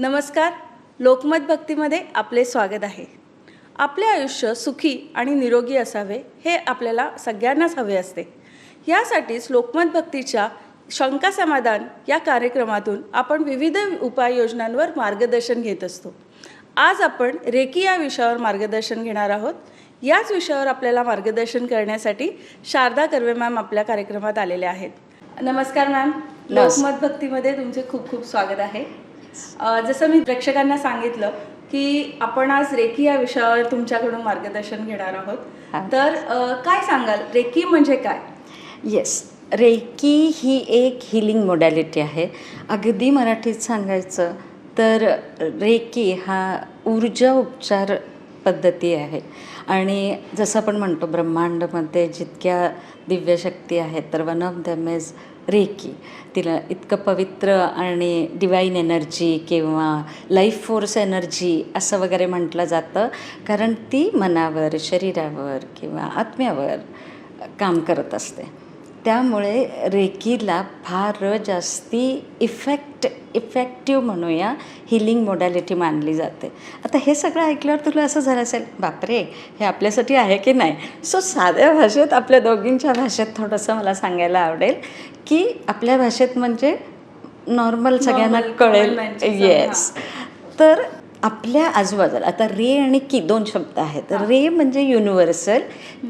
नमस्कार. लोकमत भक्तीमध्ये आपले स्वागत आहे. आपले आयुष्य सुखी आणि निरोगी असावे हे आपल्याला सगळ्यांनाच हवे असते. यासाठीच लोकमत भक्तीच्या शंका समाधान या कार्यक्रमातून आपण विविध उपाययोजनांवर मार्गदर्शन घेत असतो. आज आपण रेकी या विषयावर मार्गदर्शन घेणार आहोत. याच विषयावर आपल्याला मार्गदर्शन करण्यासाठी शारदा कर्वे मॅम आपल्या कार्यक्रमात आलेल्या आहेत. नमस्कार मॅम. लोकमत भक्तीमध्ये तुमचे खूप खूप स्वागत आहे. जसं मी प्रेक्षकांना सांगितलं की आपण आज रेकी या विषयावर तुमच्याकडून मार्गदर्शन घेणार आहोत. तर काय सांगाल, रेकी म्हणजे काय? येस, रेकी ही एक हिलिंग मोडॅलिटी आहे. अगदी मराठीत सांगायचं तर रेकी हा ऊर्जा उपचार पद्धती आहे. आणि जसं आपण म्हणतो ब्रह्मांडामध्ये जितक्या दिव्यशक्ती आहेत तर one of them is reiki. तिला इतकं पवित्र आणि डिवाईन एनर्जी किंवा लाईफ फोर्स एनर्जी असं वगैरे म्हटलं जातं, कारण ती मनावर, शरीरावर किंवा आत्म्यावर काम करत असते. त्यामुळे रेकीला फार जास्ती इफेक्टिव्ह म्हणूया हिलिंग मोडॅलिटी मानली जाते. आता हे सगळं ऐकल्यावर तुला असं झालं असेल, बापरे हे आपल्यासाठी आहे की नाही. सो साध्या भाषेत, आपल्या दोघींच्या भाषेत थोडंसं मला सांगायला आवडेल की आपल्या भाषेत म्हणजे नॉर्मल सगळ्यांना कळेल. येस. तर आपल्या आजूबाजूला आता रे आणि की दोन शब्द आहेत. रे म्हणजे युनिव्हर्सल,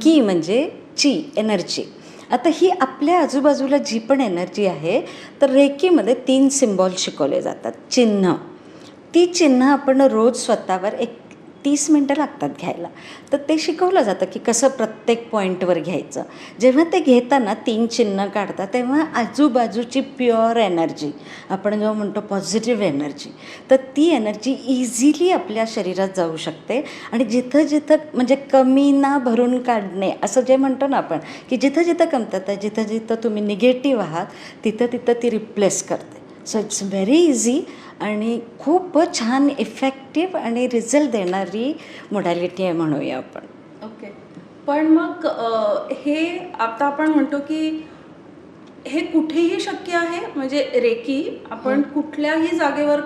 की म्हणजे ची एनर्जी. आता ही आपल्या आजूबाजूला जी पण एनर्जी आहे तर रेकीमध्ये 3 सिम्बॉल शिकवले जातात, चिन्ह. ती चिन्ह आपण रोज स्वतःवर 30 मिनटं लागतात घ्यायला. तर ते शिकवलं जातं की कसं प्रत्येक पॉईंटवर घ्यायचं. जेव्हा ते घेताना 3 चिन्ह काढतात तेव्हा आजूबाजूची प्युअर एनर्जी, आपण जेव्हा म्हणतो पॉझिटिव्ह एनर्जी, तर ती एनर्जी इझिली आपल्या शरीरात जाऊ शकते. आणि जिथं जिथं म्हणजे कमी ना भरून काढणे असं जे म्हणतो ना आपण, की जिथं जिथं कमतरता आहे, जिथं जिथं तुम्ही निगेटिव्ह आहात तिथं तिथं ती रिप्लेस करते. सो इट्स व्हेरी इझी आणि खूप छान इफेक्टिव्ह आणि रिझल्ट देणारी मोडॅलिटी आहे म्हणूया आपण. ओके. पण मग हे आता आपण म्हणतो की हे कुठेही शक्य आहे, म्हणजे रेकी आपण कुठल्याही जागेवर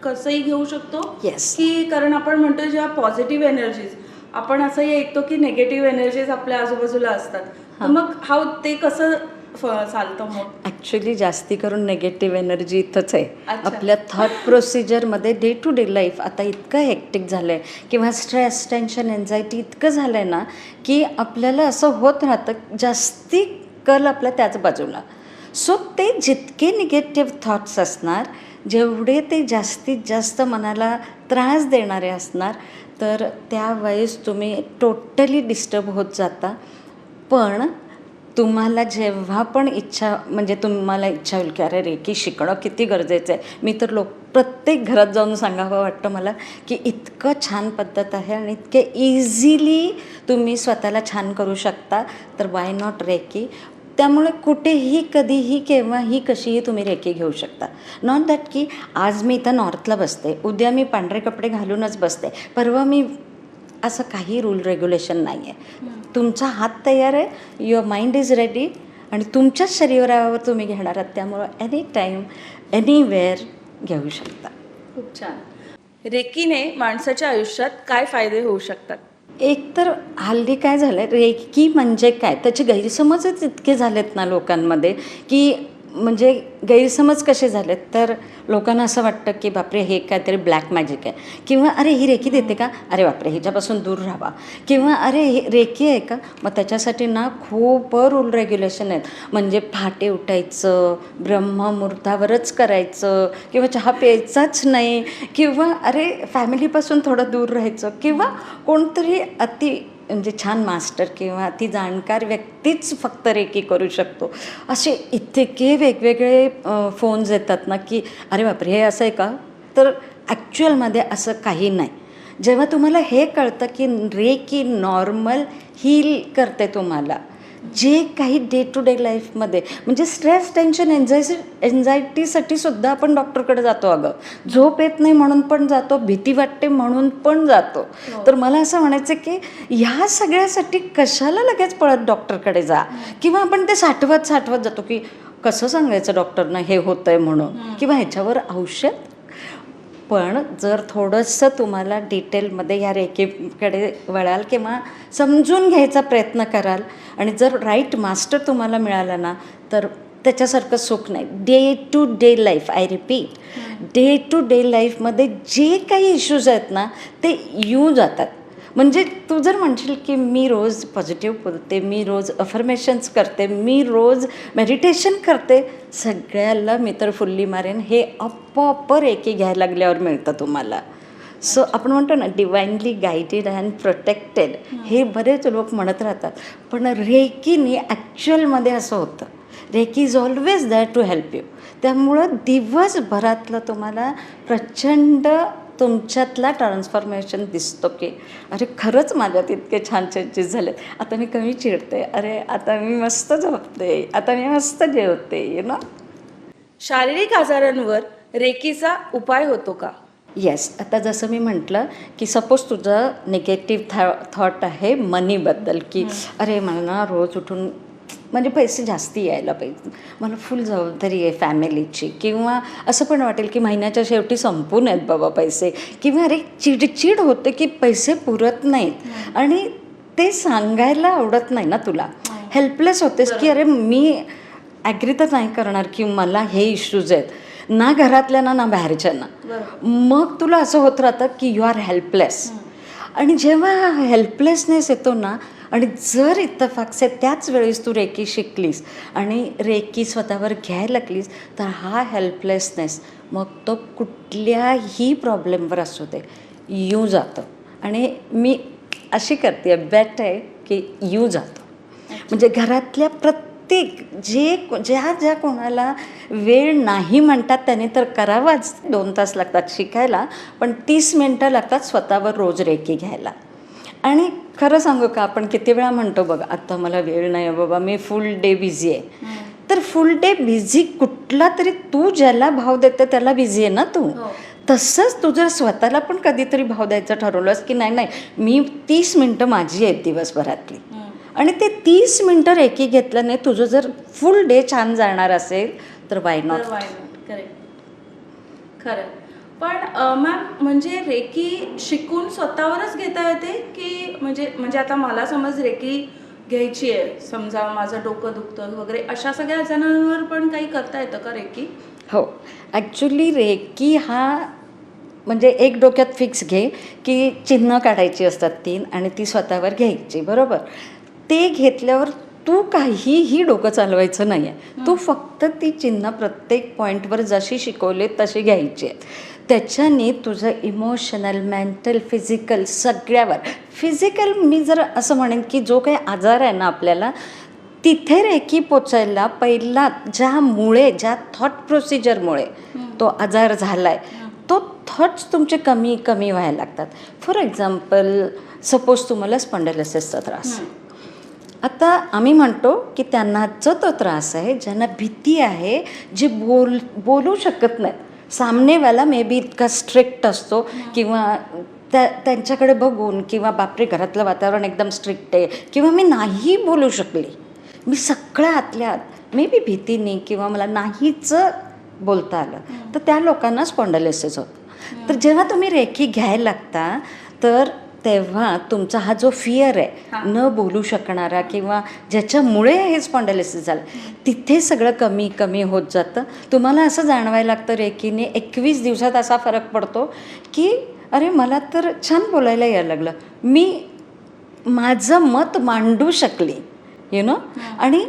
कसंही घेऊ शकतो? येस. की कारण आपण म्हणतो जेव्हा पॉझिटिव्ह एनर्जीज, आपण असंही ऐकतो की निगेटिव्ह एनर्जीज आपल्या आजूबाजूला असतात. तर मग ते कसं चालतं मग? ॲक्च्युली जास्ती करून नेगेटिव्ह एनर्जी इथंच आहे. आपल्या थॉट प्रोसिजरमध्ये डे टू डे लाईफ आता इतकं हेक्टिक झालं आहे किंवा स्ट्रेस, टेन्शन, एन्झायटी इतकं झालं आहे ना की आपल्याला असं होत राहतं जास्ती कल आपल्या त्याच बाजूला. सो ते जितके निगेटिव्ह थॉट्स असणार, जेवढे ते जास्तीत जास्त मनाला त्रास देणारे असणार, तर त्यावेळेस तुम्ही टोटली डिस्टर्ब होत जाता. पण तुम्हाला जेव्हा पण इच्छा, म्हणजे तुम्हाला इच्छा होईल की अरे रेकी शिकणं किती गरजेचं आहे, मी तर प्रत्येक घरात जाऊन सांगावं वाटतं मला की इतकं छान पद्धत आहे आणि इतके इझिली तुम्ही स्वतःला छान करू शकता, तर वाय नॉट रेकी. त्यामुळे कुठेही, कधीही, केव्हाही, कशीही तुम्ही रेकी घेऊ शकता. नॉट दॅट की आज मी इथं नॉर्थला बसते, उद्या मी पांढरे कपडे घालूनच बसते, परवा मी, असं काही रूल रेग्युलेशन नाही आहे. तुमचा हात तयार आहे, युअर माइंड इज रेडी आणि तुमच्याच शरीरावर तुम्ही घेणार आहात. त्यामुळं एनी टाईम, एनीवेअर घेऊ शकता. खूप छान. रेकीने माणसाच्या आयुष्यात काय फायदे होऊ शकतात? एक तर हल्ली काय झालं आहे, रेकी म्हणजे काय त्याचे गैरसमजच इतके झालेत ना लोकांमध्ये, की म्हणजे गैरसमज कसे झालेत, तर लोकांना असं वाटतं की बापरे हे काहीतरी ब्लॅक मॅजिक आहे, किंवा अरे ही रेकी देते का, अरे बापरे हिच्यापासून दूर राहावा, किंवा अरे हे रेकी आहे का, मग त्याच्यासाठी ना खूप रूल रेग्युलेशन आहेत. म्हणजे पहाटे उठायचं, ब्रह्ममुहूर्तावरच करायचं, किंवा चहा प्यायचाच नाही, किंवा अरे फॅमिलीपासून थोडं दूर राहायचं, किंवा कोणतरी म्हणजे छान मास्टर किंवा ती जाणकार व्यक्तीच फक्त रेकी करू शकतो. असे इतके वेगवेगळे फोन्स येतात ना की अरे बापरे हे असं आहे का. तर ॲक्च्युअलमध्ये असं काही नाही. जेव्हा तुम्हाला हे कळतं की रेकी नॉर्मल हील करते तुम्हाला, जे काही डे टू डे लाईफमध्ये, म्हणजे स्ट्रेस, टेन्शन, एन्झायटीसाठी सुद्धा आपण डॉक्टरकडे जातो. अगं झोप येत नाही म्हणून पण जातो, भीती वाटते म्हणून पण जातो. तर मला असं म्हणायचं की ह्या सगळ्यासाठी कशाला लगेच पळत डॉक्टरकडे जा, किंवा आपण ते साठवत जातो की कसं सांगायचं डॉक्टरना हे होतं आहे म्हणून, किंवा ह्याच्यावर औषध. पण जर थोडंसं तुम्हाला डिटेलमध्ये ह्या रेकीकडे वळाल किंवा समजून घ्यायचा प्रयत्न कराल आणि जर राईट मास्टर तुम्हाला मिळाला ना तर त्याच्यासारखं सुख नाही. Day to day life, I repeat, day to day लाईफमध्ये जे काही इश्यूज आहेत ना ते येऊन जातात. म्हणजे तू जर म्हणशील की मी रोज पॉझिटिव्ह बोलते, मी रोज अफर्मेशन्स करते, मी रोज मेडिटेशन करते, सगळ्याला मी तर फुल्ली मारेन, हे आपोआप रेकी घ्यायला लागल्यावर मिळतं तुम्हाला. सो आपण म्हणतो ना डिवाइनली गायडेड अँड प्रोटेक्टेड, हे बरेच लोक म्हणत राहतात, पण रेकीने ॲक्च्युअलमध्ये असं होतं. Reiki is always there to help you. त्यामुळं दिवसभरातलं तुम्हाला प्रचंड तुमच्यातला ट्रान्सफॉर्मेशन दिसतो की अरे खरंच माझ्यात इतके छान चेंजेस झालेत, आता मी कमी चिडते, अरे आता मी मस्त झोपते, आता मी मस्त जेवते, शारीरिक आजारांवर रेकीचा उपाय होतो का? येस. आता जसं मी म्हटलं की सपोज तुझं निगेटिव्ह थॉट आहे मनीबद्दल की अरे मला ना रोज उठून म्हणजे पैसे जास्ती यायला पाहिजे, मला फुल जबाबदारी आहे फॅमिलीची, किंवा असं पण वाटेल की महिन्याच्या शेवटी संपून आहेत बाबा पैसे, किंवा अरे चिडचिड होते की पैसे पुरत नाहीत आणि ते सांगायला आवडत नाही ना तुला, हेल्पलेस होतेस की अरे मी ॲग्री तर नाही करणार की मला हे इश्यूज आहेत, ना घरातल्या ना बाहेरच्यांना. मग तुला असं होत राहतं की यू आर हेल्पलेस. आणि जेव्हा हेल्पलेसनेस येतो ना आणि जर इत्तफाकसे त्याच वेळेस तू रेकी शिकलीस आणि रेकी स्वतःवर घ्यायला लागलीस तर हा हेल्पलेसनेस मग तो कुठल्याही प्रॉब्लेमवर असू दे येऊ जातं. आणि मी अशी करते बेट आहे की येऊ जातो. म्हणजे घरातल्या प्रत्येक ज्या कोणाला वेळ नाही म्हणतात त्याने तर करावाच. 2 तास लागतात शिकायला, पण 30 मिनटं लागतात स्वतःवर रोज रेकी घ्यायला. आणि खरं सांगू का, आपण किती वेळा म्हणतो बघा आत्ता मला वेळ नाही आहे बाबा, मी फुल डे बिझी आहे. तर फुल डे बिझी कुठला तरी तू ज्याला भाव देते त्याला बिझी आहे ना तू. तसंच तू जर स्वतःला पण कधीतरी भाव द्यायचं ठरवलंस की नाही मी 30 मिनटं माझी आहेत दिवसभरातली, आणि ते 30 मिनटं रेकी घेतल्याने तुझं जर फुल डे छान जाणार असेल तर वाय नॉट. खरं. पण मॅम म्हणजे रेकी शिकून स्वतःवरच घेता येते की म्हणजे आता मला समज रेकी घ्यायची आहे, समजा माझं डोकं दुखतं वगैरे, अशा सगळ्या जणांवर पण काही करता येतं का रेकी? हो, ॲक्च्युली रेकी हा म्हणजे एक डोक्यात फिक्स घे की चिन्ह काढायची असतात 3 आणि ती स्वतःवर घ्यायची, बरोबर. ते घेतल्यावर तू काहीही डोकं चालवायचं नाही आहे, तू फक्त ती चिन्ह प्रत्येक पॉईंटवर जशी शिकवले तशी घ्यायची आहे. त्याच्याने तुझं इमोशनल, मेंटल, फिजिकल सगळ्यावर, फिजिकल मी जर असं म्हणेन की जो काही आजार आहे ना आपल्याला तिथे रेकी पोचायला पहिला ज्या थॉट प्रोसिजरमुळे तो आजार झाला आहे तो थॉट्स तुमचे कमी कमी व्हायला लागतात. फॉर एक्झाम्पल सपोज तुम्हाला स्पॉन्डिलोसिसचा त्रास, आता आम्ही म्हणतो की त्यांना जो तो त्रास आहे, ज्यांना भीती आहे, जे बोलू शकत नाहीत, सामनेवाला मे बी इतका स्ट्रिक्ट असतो किंवा त्यांच्याकडे बघून किंवा बापरे घरातलं वातावरण एकदम स्ट्रिक्ट आहे किंवा मी नाही बोलू शकले, मी सगळ्या आतल्या आत मे बी भीतीने किंवा मला नाहीच बोलता आलं, तर त्या लोकांना स्पॉन्डिलोसिस होतं. तर जेव्हा तुम्ही रेकी घ्यायला लागता तर तेव्हा तुमचा हा जो फिअर आहे न बोलू शकणारा किंवा ज्याच्यामुळे हे स्पॉन्डिलोसिस झालं तिथे सगळं कमी कमी होत जातं. तुम्हाला असं जाणवायला लागतं रेकीने 21 दिवसात असा फरक पडतो की अरे मला तर छान बोलायला यायला लागलं, मी माझं मत मांडू शकली, आणि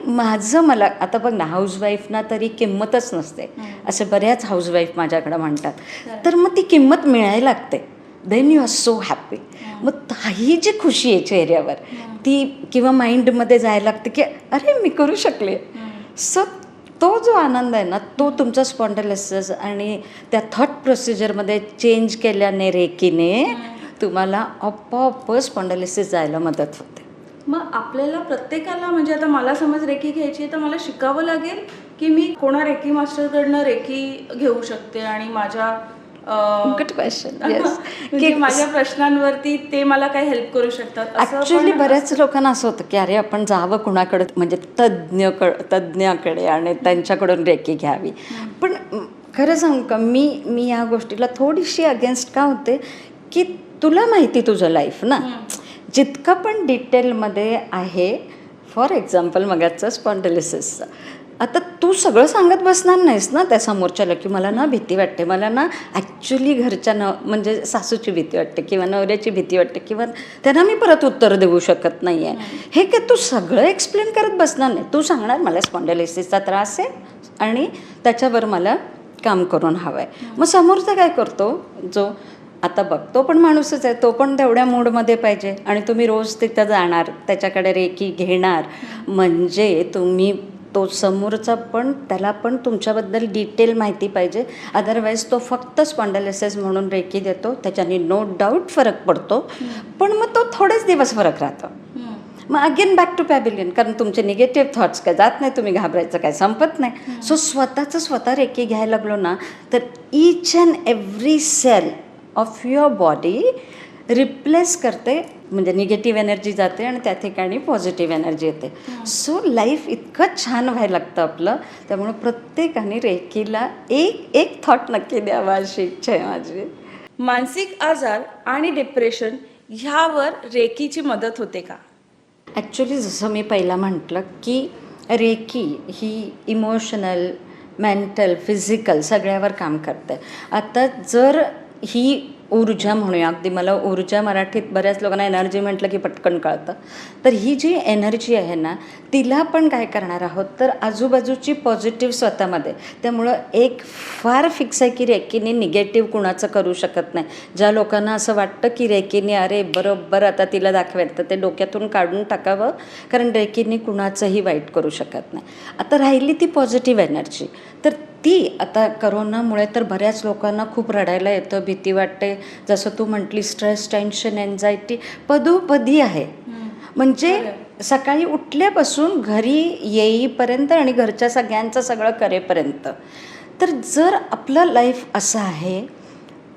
मला आता बघ ना, हाऊसवाईफना तरी किंमतच नसते, असे बऱ्याच हाऊसवाईफ माझ्याकडे म्हणतात, तर मग ती किंमत मिळायला लागते. Then you are so happy. मग ही जी खुशी आहे चेहऱ्यावर ती किंवा माइंडमध्ये जायला लागते की अरे मी करू शकले. सो तो जो आनंद आहे ना तो तुमचा स्पॉन्डिलोसिस आणि त्या थॉट प्रोसिजरमध्ये चेंज केल्याने रेकीने तुम्हाला आपोआप स्पॉन्डिलोसिस जायला मदत होते. मग आपल्याला प्रत्येकाला म्हणजे आता मला समज रेकी घ्यायची आहे तर मला शिकावं लागेल की मी कोणा रेकी मास्टरकडनं रेकी घेऊ शकते आणि माझ्या गुड क्वेश्चन. येस, की माझ्या प्रश्नांवरती ते मला काही हेल्प करू शकतात? ॲक्च्युली बऱ्याच लोकांना असं होतं की अरे आपण जावं कुणाकडे, म्हणजे तज्ज्ञाकडे आणि त्यांच्याकडून रेकी घ्यावी. पण खरं सांगू का, मी या गोष्टीला थोडीशी अगेन्स्ट का होते, की तुला माहिती तुझं लाईफ ना, जितकं पण डिटेलमध्ये आहे. फॉर एक्झाम्पल मगाचं स्पॉन्डिलिसिसचं, आता तू सगळं सांगत बसणार नाहीस ना त्या समोरच्याला, की मला ना भीती वाटते, मला ना ॲक्च्युली घरच्या म्हणजे सासूची भीती वाटते किंवा नवऱ्याची भीती वाटते किंवा त्यांना मी परत उत्तर देऊ शकत नाही आहे. हे काय तू सगळं एक्सप्लेन करत बसणार नाही. तू सांगणार मला स्पॉन्डिलिसिसचा त्रास आहे आणि त्याच्यावर मला काम करून हवं आहे. मग समोरचा काय करतो, जो आता बघ तो पण माणूसच आहे, तो पण तेवढ्या मूडमध्ये पाहिजे आणि तुम्ही रोज तिथं जाणार, त्याच्याकडे रेकी घेणार, म्हणजे तुम्ही तो समोरचा पण त्याला पण तुमच्याबद्दल डिटेल माहिती पाहिजे. अदरवाईज तो फक्त स्पॉन्डिलिसिस म्हणून रेकी देतो, त्याच्याने नो डाऊट फरक पडतो, पण मग तो थोडेच दिवस फरक राहतो. मग अगेन बॅक टू पॅबिलियन, कारण तुमचे निगेटिव्ह थॉट्स काय जात नाही, तुम्ही घाबरायचं काय संपत नाही. सो स्वतःचं स्वतः रेकी घ्यायला लागलो ना, तर each and every cell of your body replace करते, म्हणजे निगेटिव्ह एनर्जी जाते आणि त्या ठिकाणी पॉझिटिव्ह एनर्जी येते. सो लाईफ इतकं छान व्हायला लागतं आपलं. त्यामुळे प्रत्येकाने रेकीला एक थॉट नक्की द्यावा अशी इच्छा आहे माझी. मानसिक आजार आणि डिप्रेशन ह्यावर रेकीची मदत होते का? ॲक्च्युली जसं मी पहिला म्हटलं, की रेकी ही इमोशनल, मेंटल, फिजिकल सगळ्यावर काम करते. आता जर ही ऊर्जा म्हणूया, अगदी मला ऊर्जा मराठीत बऱ्याच लोकांना एनर्जी म्हटलं की पटकन कळतं, तर ही जी एनर्जी आहे ना, तिला पण काय करणार आहोत, तर आजूबाजूची पॉझिटिव्ह स्वतःमध्ये. त्यामुळं एक फार फिक्स आहे की रेकीने निगेटिव्ह कुणाचं करू शकत नाही. ज्या लोकांना असं वाटतं की रेकीने अरे बरोबर आता तिला दाखवेल, तर ते डोक्यातून काढून टाकावं, कारण रेकीने कुणाचंही वाईट करू शकत नाही. आता राहिली ती पॉझिटिव्ह एनर्जी, तर ती आता करोनामुळे तर बऱ्याच लोकांना खूप रडायला येतं, भीती वाटते. जसं तू म्हटली, स्ट्रेस, टेन्शन, एन्झायटी पदोपदी आहे. म्हणजे सकाळी उठल्यापासून घरी येईपर्यंत आणि घरच्या सगळ्यांचं सगळं करेपर्यंत. तर जर आपलं लाईफ असं आहे,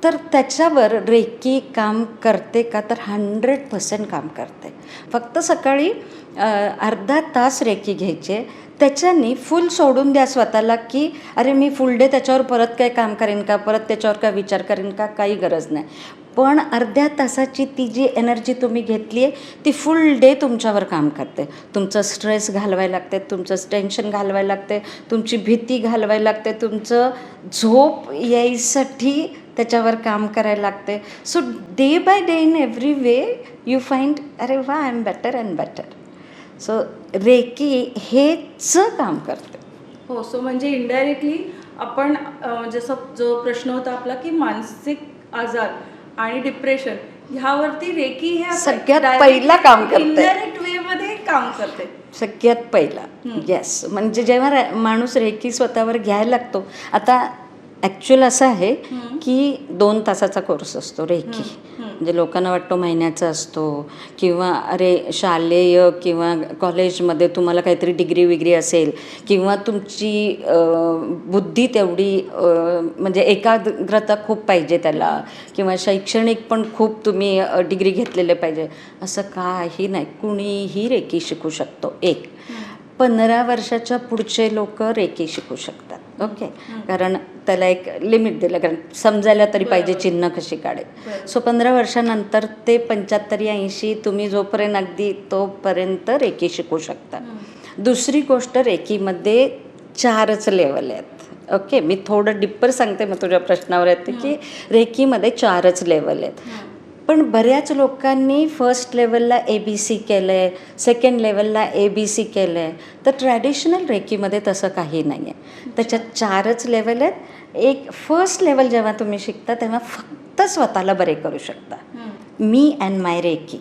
तर त्याच्यावर रेकी काम करते का, तर 100% काम करते. फक्त सकाळी अर्धा तास रेकी घ्यायचे, त्याच्यानी फुल सोडून द्या स्वतःला, की अरे मी फुल डे त्याच्यावर परत काय काम करेन का, परत त्याच्यावर काय विचार करेन का, काही गरज नाही. पण अर्ध्या तासाची ती जी एनर्जी तुम्ही घेतली आहे, ती फुल डे तुमच्यावर काम करते. तुमचं स्ट्रेस घालवायला लागते, तुमचं टेन्शन घालवायला लागते, तुमची भीती घालवायला लागते, तुमचं झोप यायसाठी त्याच्यावर काम करायला लागते. So day by day in every way you find अरे वा I am better and better. So reiki हेच काम करते. हो, सो म्हणजे इनडायरेक्टली आपण जसं जो प्रश्न होता आपला, की मानसिक आजार आणि डिप्रेशन ह्यावरती रेकी हे सगळ्यात पहिला काम करते, इनडायरेक्ट वे मध्ये काम करते सगळ्यात पहिला. येस, म्हणजे जेव्हा माणूस रेकी स्वतःवर घ्यायला लागतो. आता ॲक्च्युअल असं आहे की 2 तासाचा कोर्स असतो रेकी. म्हणजे लोकांना वाटतो महिन्याचा असतो, किंवा अरे शालेय किंवा कॉलेजमध्ये तुम्हाला काहीतरी डिग्री असेल, किंवा तुमची बुद्धी तेवढी म्हणजे एकाग्रता खूप पाहिजे त्याला, किंवा शैक्षणिक पण खूप तुम्ही डिग्री घेतलेले पाहिजे. असं काही नाही, कुणीही रेकी शिकू शकतो. 15 वर्षाच्या पुढचे लोक रेकी शिकू शकतात. ओके, कारण त्याला एक लिमिट दिलं, कारण समजायला तरी पाहिजे चिन्ह कशी काढेल. सो 15 वर्षानंतर ते 75-80 तुम्ही जोपर्यंत अगदी तोपर्यंत रेकी शिकू शकता. दुसरी गोष्ट, रेकीमध्ये 4च लेवल आहेत. ओके, मी थोडं डिप्पर सांगते, मग तुझ्या प्रश्नावर येते की रेकीमध्ये 4च लेवल आहेत. पण बऱ्याच लोकांनी फर्स्ट लेवलला ABC केलं आहे, सेकंड लेवलला ABC केलं आहे. तर ट्रॅडिशनल रेकीमध्ये तसं काही नाही आहे. त्याच्यात 4च लेवल आहेत. एक फर्स्ट लेवल जेव्हा तुम्ही शिकता तेव्हा फक्त स्वतःला बरे करू शकता, me and my Reiki.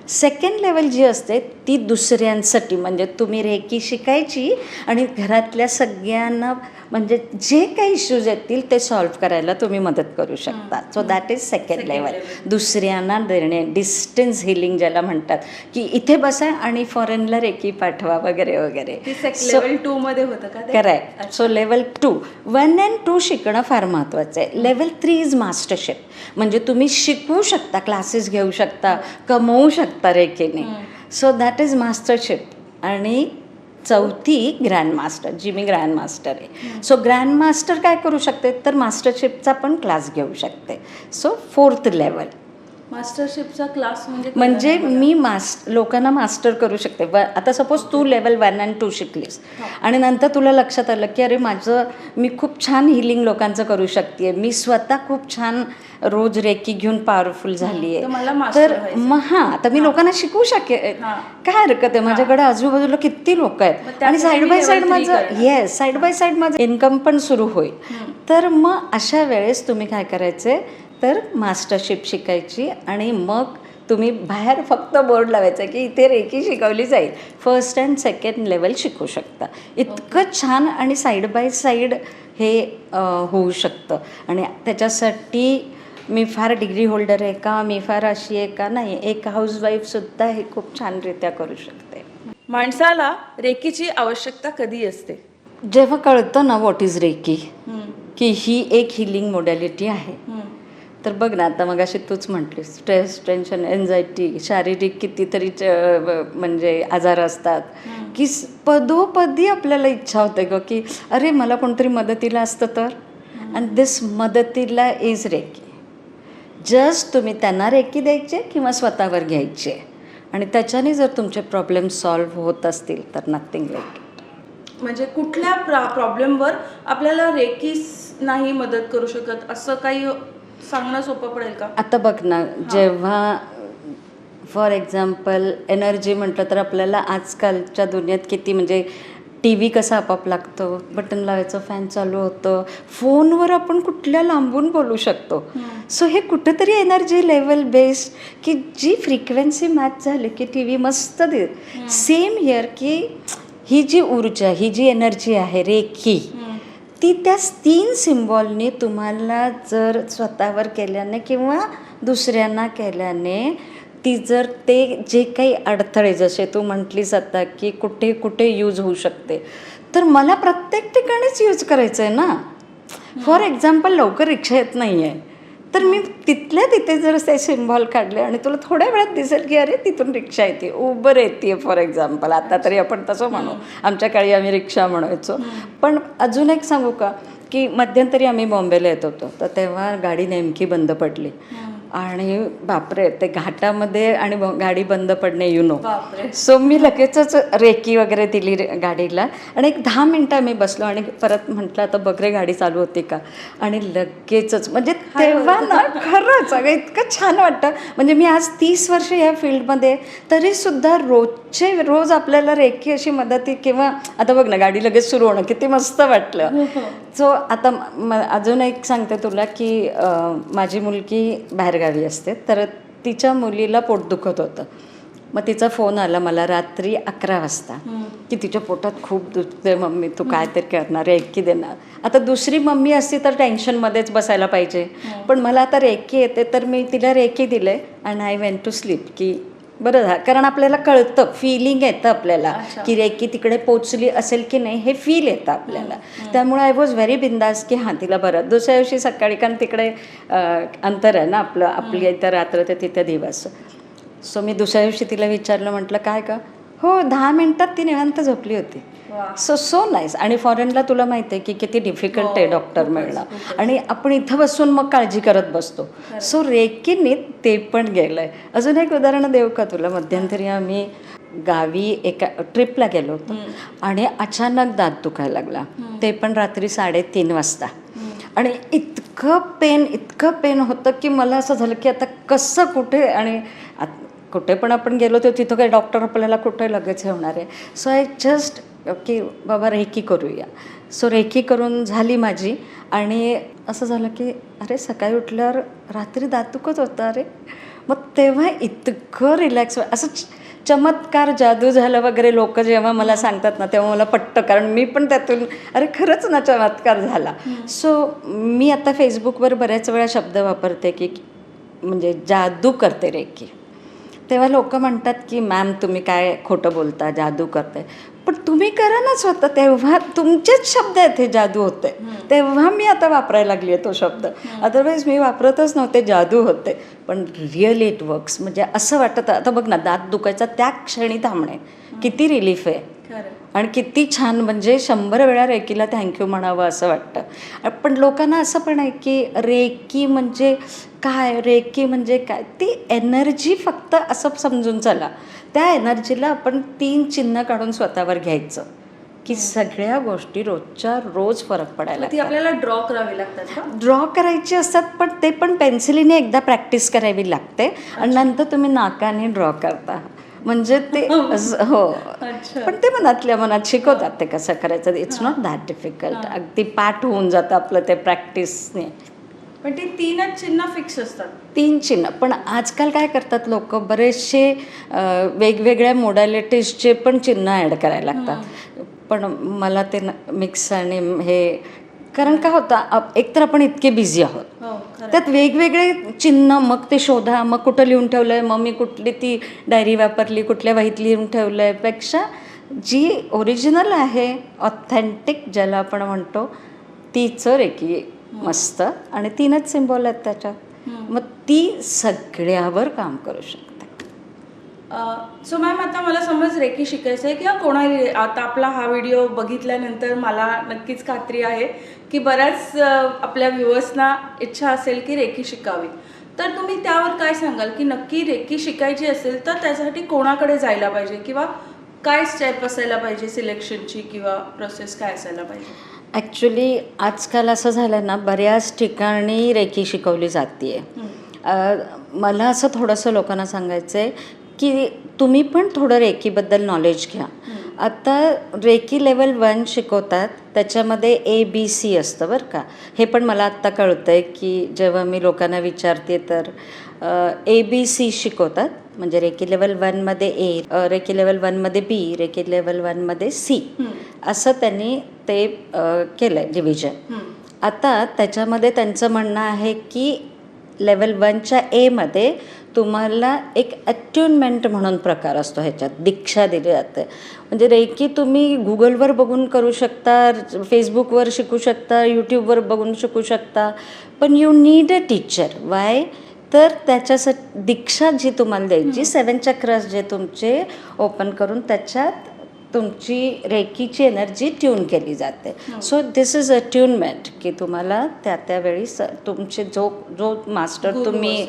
Second level जी असते ती दुसऱ्यांसाठी, म्हणजे तुम्ही रेकी शिकायची आणि घरातल्या सगळ्यांना म्हणजे जे काही इश्यूज येतील ते सॉल्व्ह करायला तुम्ही मदत करू शकता. So that is second level. दुसऱ्यांना देणे, डिस्टन्स हिलिंग ज्याला म्हणतात, की इथे बसा आणि फॉरेनला रेकी पाठवा वगैरे वगैरे. लेवल 2 मध्ये होतं का? करेक्ट. सो लेवल 2, 1 and 2 शिकणं फार महत्त्वाचं आहे. लेवल 3 इज मास्टरशिप, म्हणजे तुम्ही शिकवू शकता, क्लासेस घेऊ शकता, कमवू शकता रेकीने. So that is mastership. आणि चौथी ग्रँड मास्टर, जी मी ग्रँड मास्टर आहे. सो ग्रँड मास्टर काय करू शकते, तर मास्टरशिपचा पण क्लास घेऊ शकते. सो 4th लेवल मास्टरशिपचा क्लास म्हणजे मी लोकांना मास्टर करू शकते. आता सपोज तू लेवल 1 आणि 2 शिकलीस आणि नंतर तुला लक्षात आलं की अरे मी खूप छान हिलिंग लोकांचं करू शकते, मी स्वतः खूप छान रोज रेकी घेऊन पॉवरफुल झाली आहे, तर आता मी लोकांना शिकवू शकेन. काय हरकत आहे, माझ्याकडे आजूबाजूला किती लोक आहेत आणि साईड बाय साईड माझं साईड बाय साईड माझं इन्कम पण सुरू होईल. तर मग अशा वेळेस तुम्ही काय करायचे, तर मास्टरशिप शिकायची आणि मग तुम्ही बाहेर फक्त बोर्ड लावायचा की इथे रेकी शिकवली जाईल. 1st and 2nd लेवल शिकू शकता. इतकं छान आणि साईड बाय साईड हे होऊ शकतं. आणि त्याच्यासाठी मी फार डिग्री होल्डर आहे का, मी फार अशी आहे का, नाही, एक हाऊसवाईफसुद्धा हे खूप छानरित्या करू शकते. माणसाला रेकीची आवश्यकता कधी असते? जेव्हा कळतं ना व्हॉट इज रेकी, की ही एक हिलिंग मोडॅलिटी आहे. तर बघ ना, आता मग अशी तूच म्हटली स्ट्रेस, टेन्शन, एन्झायटी, शारीरिक कितीतरी म्हणजे आजार असतात की पदोपदी आपल्याला इच्छा होते ग की अरे मला कोणतरी मदतीला असतं तर. अँड दिस मदतीला इज रेकी. जस्ट तुम्ही त्यांना रेकी द्यायचे किंवा स्वतःवर घ्यायचे आणि त्याच्याने जर तुमचे प्रॉब्लेम सॉल्व्ह होत असतील तर नथिंग लाईक. म्हणजे कुठल्या प्रॉब्लेमवर आपल्याला रेकी नाही मदत करू शकत असं काही सांगणं सोपं पडेल का? आता बघ ना, जेव्हा फॉर एक्झाम्पल एनर्जी म्हटलं तर आपल्याला आजकालच्या दुनियेत किती म्हणजे टी व्ही कसा आपाप लागतो, बटन लावायचं, फॅन चालू होतं, फोनवर आपण कुठल्या लांबून बोलू शकतो. सो हे कुठंतरी एनर्जी लेवल बेस्ड की जी फ्रिक्वेन्सी मॅच झाली की टी व्ही मस्त सेम हिअर की ही जी ऊर्जा, ही जी एनर्जी आहे रेकी, ती त्या 3 सिम्बॉलने तुम्हाला जर स्वतःवर केल्याने किंवा दुसऱ्यांना केल्याने ती जर ते जे काही अडथळे जसे तू म्हटलीस आता की कुठे कुठे यूज होऊ शकते, तर मला प्रत्येक ठिकाणीच यूज करायचं आहे ना. फॉर एक्झाम्पल लवकर रिक्षा येत नाही आहे, तर मी तिथल्या तिथे जर ते सिम्बॉल काढले आणि तुला थोड्या वेळात दिसेल की अरे तिथून रिक्षा येते, उबर येते फॉर एक्झाम्पल. आता तरी आपण तसं म्हणू, आमच्या काळी आम्ही रिक्षा म्हणायचो. पण अजून एक सांगू का, की मध्यंतरी आम्ही बॉम्बेला येत होतो, तर तेव्हा गाडी नेमकी बंद पडली आणि बापरे, ते घाटामध्ये आणि गाडी बंद पडणे सो मी लगेचच रेकी वगैरे दिली गाडीला आणि एक 10 मिनटं मी बसलो आणि परत म्हटलं आता बघ रे गाडी चालू होती का, आणि लगेचच म्हणजे तेव्हा ना खरंच अगं इतकं छान वाटतं. म्हणजे मी आज 30 वर्ष या फील्डमध्ये तरीसुद्धा रोज आपल्याला रेकी अशी मदत किंवा आता बघ ना गाडी लगेच सुरू होणं किती मस्त वाटलं. सो आता अजून एक सांगते तुला की माझी मुलगी बाहेरगावी असते, तर तिच्या मुलीला पोट दुखत होतं. मग तिचा फोन आला मला रात्री 11 वाजता की तिच्या पोटात खूप दुखते मम्मी, तू काय तरी करणार, रेकी देणार. आता दुसरी मम्मी असती तर टेन्शनमध्येच बसायला पाहिजे, पण मला आता रेकी येते तर मी तिला रेकी दिले and I went to sleep. की बरं झालं, कारण आपल्याला कळतं, फिलिंग येतं आपल्याला की रेकी तिकडे पोचली असेल की नाही हे फील येतं आपल्याला. त्यामुळे आय वॉज व्हेरी बिंदास की हां तिला बरं. दुसऱ्या दिवशी सकाळी, कारण तिकडे अंतर आहे ना आपलं, आपल्या इथं रात्र ते तिथं दिवस. सो मी दुसऱ्या दिवशी तिला विचारलं, म्हटलं काय का, हो 10 मिनटात ती निवांत झोपली होती. So nice. आणि फॉरेनला तुला माहिती आहे की किती डिफिकल्ट आहे डॉक्टर मिळणं, आणि आपण इथं बसून मग काळजी करत बसतो. सो रेकीने ते पण गेलं आहे. अजून एक उदाहरण देऊ का तुला? मध्यंतरी आम्ही गावी एका ट्रिपला गेलो होतो आणि अचानक दात दुखायला लागला, ते पण रात्री 3:30 वाजता. आणि इतकं पेन होतं की मला असं झालं की आता कसं कुठे, आणि कुठे पण आपण गेलो तर तिथं काही डॉक्टर आपल्याला कुठे लगेच होणार आहे. सो आय जस्ट की बाबा रेकी करूया. सो रेकी करून झाली माझी, आणि असं झालं की अरे सकाळी उठल्यावर रात्री दात दुखत होतं अरे. मग तेव्हा इतकं रिलॅक्स, असं चमत्कार जादू झालं वगैरे लोक जेव्हा मला सांगतात ना तेव्हा मला पटतं, कारण मी पण त्यातून अरे खरंच ना चमत्कार झाला. सो मी आता फेसबुकवर बऱ्याच वेळा शब्द वापरते की म्हणजे जादू करते रेकी. तेव्हा लोक म्हणतात की मॅम तुम्ही काय खोटं बोलता, जादू करते. पण तुम्ही करा ना स्वतः, तेव्हा तुमचेच शब्द आहेत हे जादू होते. तेव्हा मी आता वापरायला लागली आहे तो शब्द, अदरवाईज मी वापरतच नव्हते, जादू होते. पण रिअली इट वर्क्स. म्हणजे असं वाटतं, आता बघ ना दात दुखायचा त्या क्षणी थांबणे किती रिलीफ आहे. खरं. आणि किती छान, म्हणजे 100 वेळा रेकीला थँक्यू म्हणावं असं वाटतं. पण लोकांना असं पण आहे की रेकी म्हणजे काय, रेकी म्हणजे काय, ती एनर्जी फक्त असं समजून चला. त्या एनर्जीला आपण 3 चिन्ह काढून स्वतःवर घ्यायचं की सगळ्या गोष्टी रोजच्या रोज फरक पडायला मग ती लागतात. आपल्याला ड्रॉ करावी लागतात का? ड्रॉ करायची असतात, पण ते पण पेन्सिलीने एकदा प्रॅक्टिस करावी लागते आणि नंतर तुम्ही नाकाने ड्रॉ करता. म्हणजे ते हो, अच्छा. पण ते मनातल्या मनात शिकवतात ते कसं करायचं. It's not that difficult. अगदी पाठ होऊन जातं आपलं ते प्रॅक्टिसने. पण ती 3च चिन्ह फिक्स असतात. 3 चिन्ह. पण आजकाल काय करतात लोक, बरेचसे वेगवेगळ्या मोडॅलिटीजचे पण चिन्ह ॲड करायला लागतात. पण मला ते मिक्स आणि हे, कारण काय होतं, एकतर आपण इतके बिझी आहोत, हो, खरं. त्यात वेगवेगळे चिन्ह, मग ते शोधा, मग कुठं लिहून ठेवलं आहे, मग मी कुठली ती डायरी वापरली, कुठल्या वहीत लिहून ठेवलं आहे, पेक्षा जी ओरिजिनल आहे, ऑथेंटिक ज्याला आपण म्हणतो, तीचं रेकी मस्त. आणि 3च सिम्बॉल आहेत त्याच्यात, मग ती सगळ्यावर काम करू शकते. सो मॅम, आता मला समज रेकी शिकायचं आहे किंवा कोणाही, आता आपला हा व्हिडिओ बघितल्यानंतर मला नक्कीच खात्री आहे की बऱ्याच आपल्या व्ह्युअर्सना इच्छा असेल की रेकी शिकावी. तर तुम्ही त्यावर काय सांगाल की नक्की रेकी शिकायची असेल तर त्यासाठी कोणाकडे जायला पाहिजे किंवा काय स्टेप असायला पाहिजे सिलेक्शनची, किंवा प्रोसेस काय असायला पाहिजे? ॲक्च्युली आजकाल असं झालं ना, बऱ्याच ठिकाणी रेकी शिकवली जाते आहे. मला असं थोडंसं लोकांना सांगायचं आहे की तुम्ही पण थोडं रेकीबद्दल नॉलेज घ्या. आता रेकी लेवल 1 शिकवतात, त्याच्यामध्ये ABC असतं बरं का. हे पण मला आत्ता कळतं आहे की जेव्हा मी लोकांना विचारते तर ABC शिकवतात. म्हणजे रेकी लेवल 1मध्ये A, रेकी लेवल 1मध्ये B, रेकी लेवल 1मध्ये C, असं त्यांनी ते केलं आहे डिव्हिजन. आता त्याच्यामध्ये त्यांचं म्हणणं आहे की लेवल 1च्या Aमध्ये तुम्हाला एक अट्युनमेंट म्हणून प्रकार असतो, ह्याच्यात दीक्षा दिली जाते. म्हणजे रेकी तुम्ही गुगलवर बघून करू शकता, फेसबुकवर शिकू शकता, यूट्यूबवर बघून शिकू शकता, पण you need a teacher. Y? तर त्याच्यासाठी दीक्षा जी तुम्हाला द्यायची, 7 चक्रास जे तुमचे ओपन करून त्याच्यात तुमची रेकीची एनर्जी ट्यून केली जाते. सो दिस इज अट्युनमेंट की तुम्हाला त्या त्यावेळी तुमचे जो मास्टर तुम्ही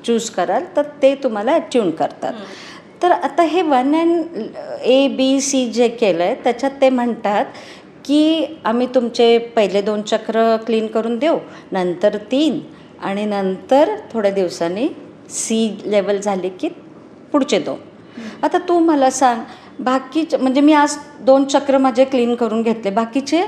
चूज कराल तर ते तुम्हाला अट्यून करतात. तर आता हे 1 and ABC जे केलं आहे त्याच्यात ते म्हणतात की आम्ही तुमचे पहिले 2 चक्र क्लीन करून देऊ, नंतर 3, आणि नंतर थोड्या दिवसांनी C लेवल झाली की पुढचे 2. आता तू मला सांग, बाकीचे, म्हणजे मी आज 2 चक्र माझे क्लीन करून घेतले, बाकीचे,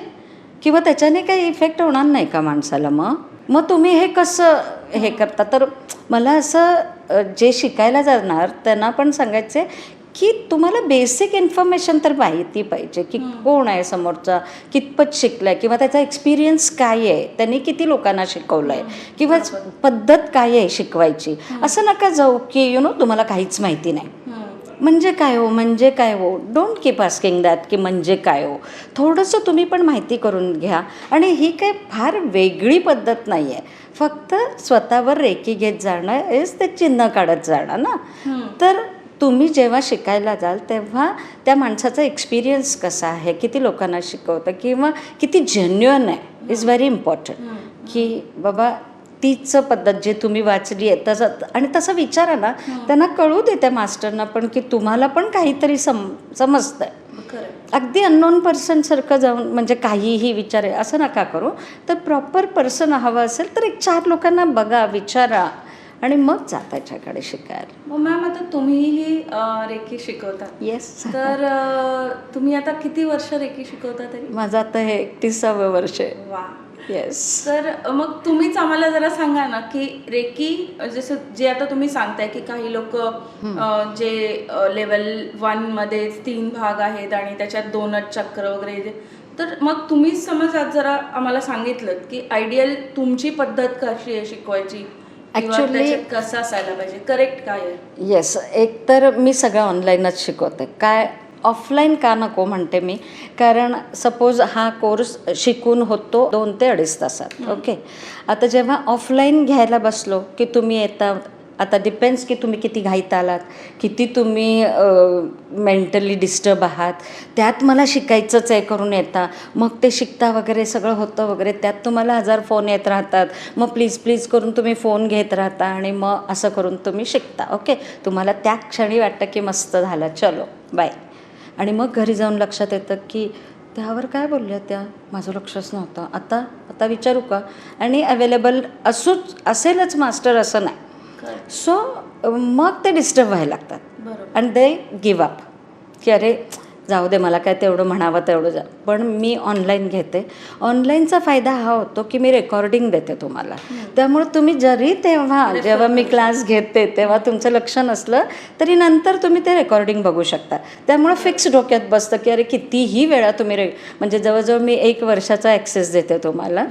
किंवा त्याच्याने काही इफेक्ट होणार नाही का माणसाला? मग तुम्ही हे कसं हे करता? तर मला असं जे शिकायला जाणार त्यांना पण सांगायचं आहे की तुम्हाला बेसिक इन्फॉर्मेशन तर माहिती पाहिजे की कोण आहे समोरचा, कितपत शिकला आहे, किंवा त्याचा एक्सपिरियन्स काय आहे, त्यांनी किती लोकांना शिकवलं आहे, किंवा पद्धत काय आहे शिकवायची. असं नका जाऊ की तुम्हाला काहीच माहिती नाही, म्हणजे काय हो, म्हणजे काय हो. डोंट कीप आस्किंग दॅट की म्हणजे काय हो. थोडंसं तुम्ही पण माहिती करून घ्या. आणि ही काही फार वेगळी पद्धत नाही आहे, फक्त स्वतःवर रेकी घेत जाणं इज ते चिन्ह काढत जाणं ना. तर तुम्ही जेव्हा शिकायला जाल तेव्हा त्या माणसाचा एक्सपिरियन्स कसा आहे, किती लोकांना शिकवतं, किंवा किती जेन्युअन आहे, इज व्हेरी इम्पॉर्टंट. की बाबा तीच पद्धत जे तुम्ही वाचली आहे तसं, आणि तसं विचारा ना, त्यांना कळू दे त्या मास्टरना पण की तुम्हाला पण काहीतरी समजतं आहे. अगदी अननोन पर्सनसारखं जाऊन म्हणजे काहीही विचारे असं नका करू. तर प्रॉपर पर्सन हवं असेल तर 1-4 लोकांना बघा, विचारा, आणि मग जा त्याच्याकडे शिकायला. मग मॅम, आता तुम्हीही रेकी शिकवता? येस. तर तुम्ही आता किती वर्ष रेकी शिकवता तरी? माझं आता हे 31वं वर्ष आहे. वा. येस. तर मग तुम्हीच आम्हाला जरा सांगा ना की रेकी, जसं जे आता तुम्ही सांगताय की काही लोक जे लेवल 1मध्ये 3 भाग आहेत आणि त्याच्यात 2च चक्र वगैरे, तर मग तुम्हीच समज आज जरा आम्हाला सांगितलं की आयडियल तुमची पद्धत कशी आहे शिकवायची, ॲक्च्युली कसं असायला पाहिजे, करेक्ट काय आहे? येस, एक तर मी सगळं ऑनलाईनच शिकवते. काय ऑफलाईन का नको म्हणते मी, कारण सपोज हा कोर्स शिकून होतो 2 ते 2.5 तासात. ओके. आता जेव्हा ऑफलाईन घ्यायला बसलो की तुम्ही येता आता डिपेंड्स की तुम्ही किती घाईत आलात, किती तुम्ही मेंटली डिस्टर्ब आहात. त्यात मला शिकायचंच आहे करून येता, मग ते शिकता वगैरे सगळं होतं वगैरे, त्यात तुम्हाला 1000 फोन येत राहतात. मग प्लीज प्लीज करून तुम्ही फोन घेत राहता आणि मग असं करून तुम्ही शिकता. ओके, तुम्हाला त्या क्षणी वाटतं की मस्त झालं, चलो बाय. आणि मग घरी जाऊन लक्षात येतं की त्यावर काय बोलल्या त्या, माझं लक्षच नव्हतं, आता आता विचारू का. आणि अवेलेबल असेलच मास्टर असं नाही. सो मग ते डिस्टर्ब व्हायला लागतात. बरोबर. आणि दे गिव अप की अरे जाऊ दे, मला काय तेवढं म्हणावं तेवढं जा. पण मी ऑनलाईन घेते. ऑनलाईनचा फायदा हा होतो की मी रेकॉर्डिंग देते तुम्हाला. त्यामुळे तुम्ही जरी जेव्हा मी क्लास घेते तेव्हा तुमचं लक्ष नसलं तरी नंतर तुम्ही ते रेकॉर्डिंग बघू शकता. त्यामुळं फिक्स डोक्यात बसतं की अरे कितीही वेळा तुम्ही म्हणजे जवळजवळ मी 1 वर्षाचा ॲक्सेस देते तुम्हाला.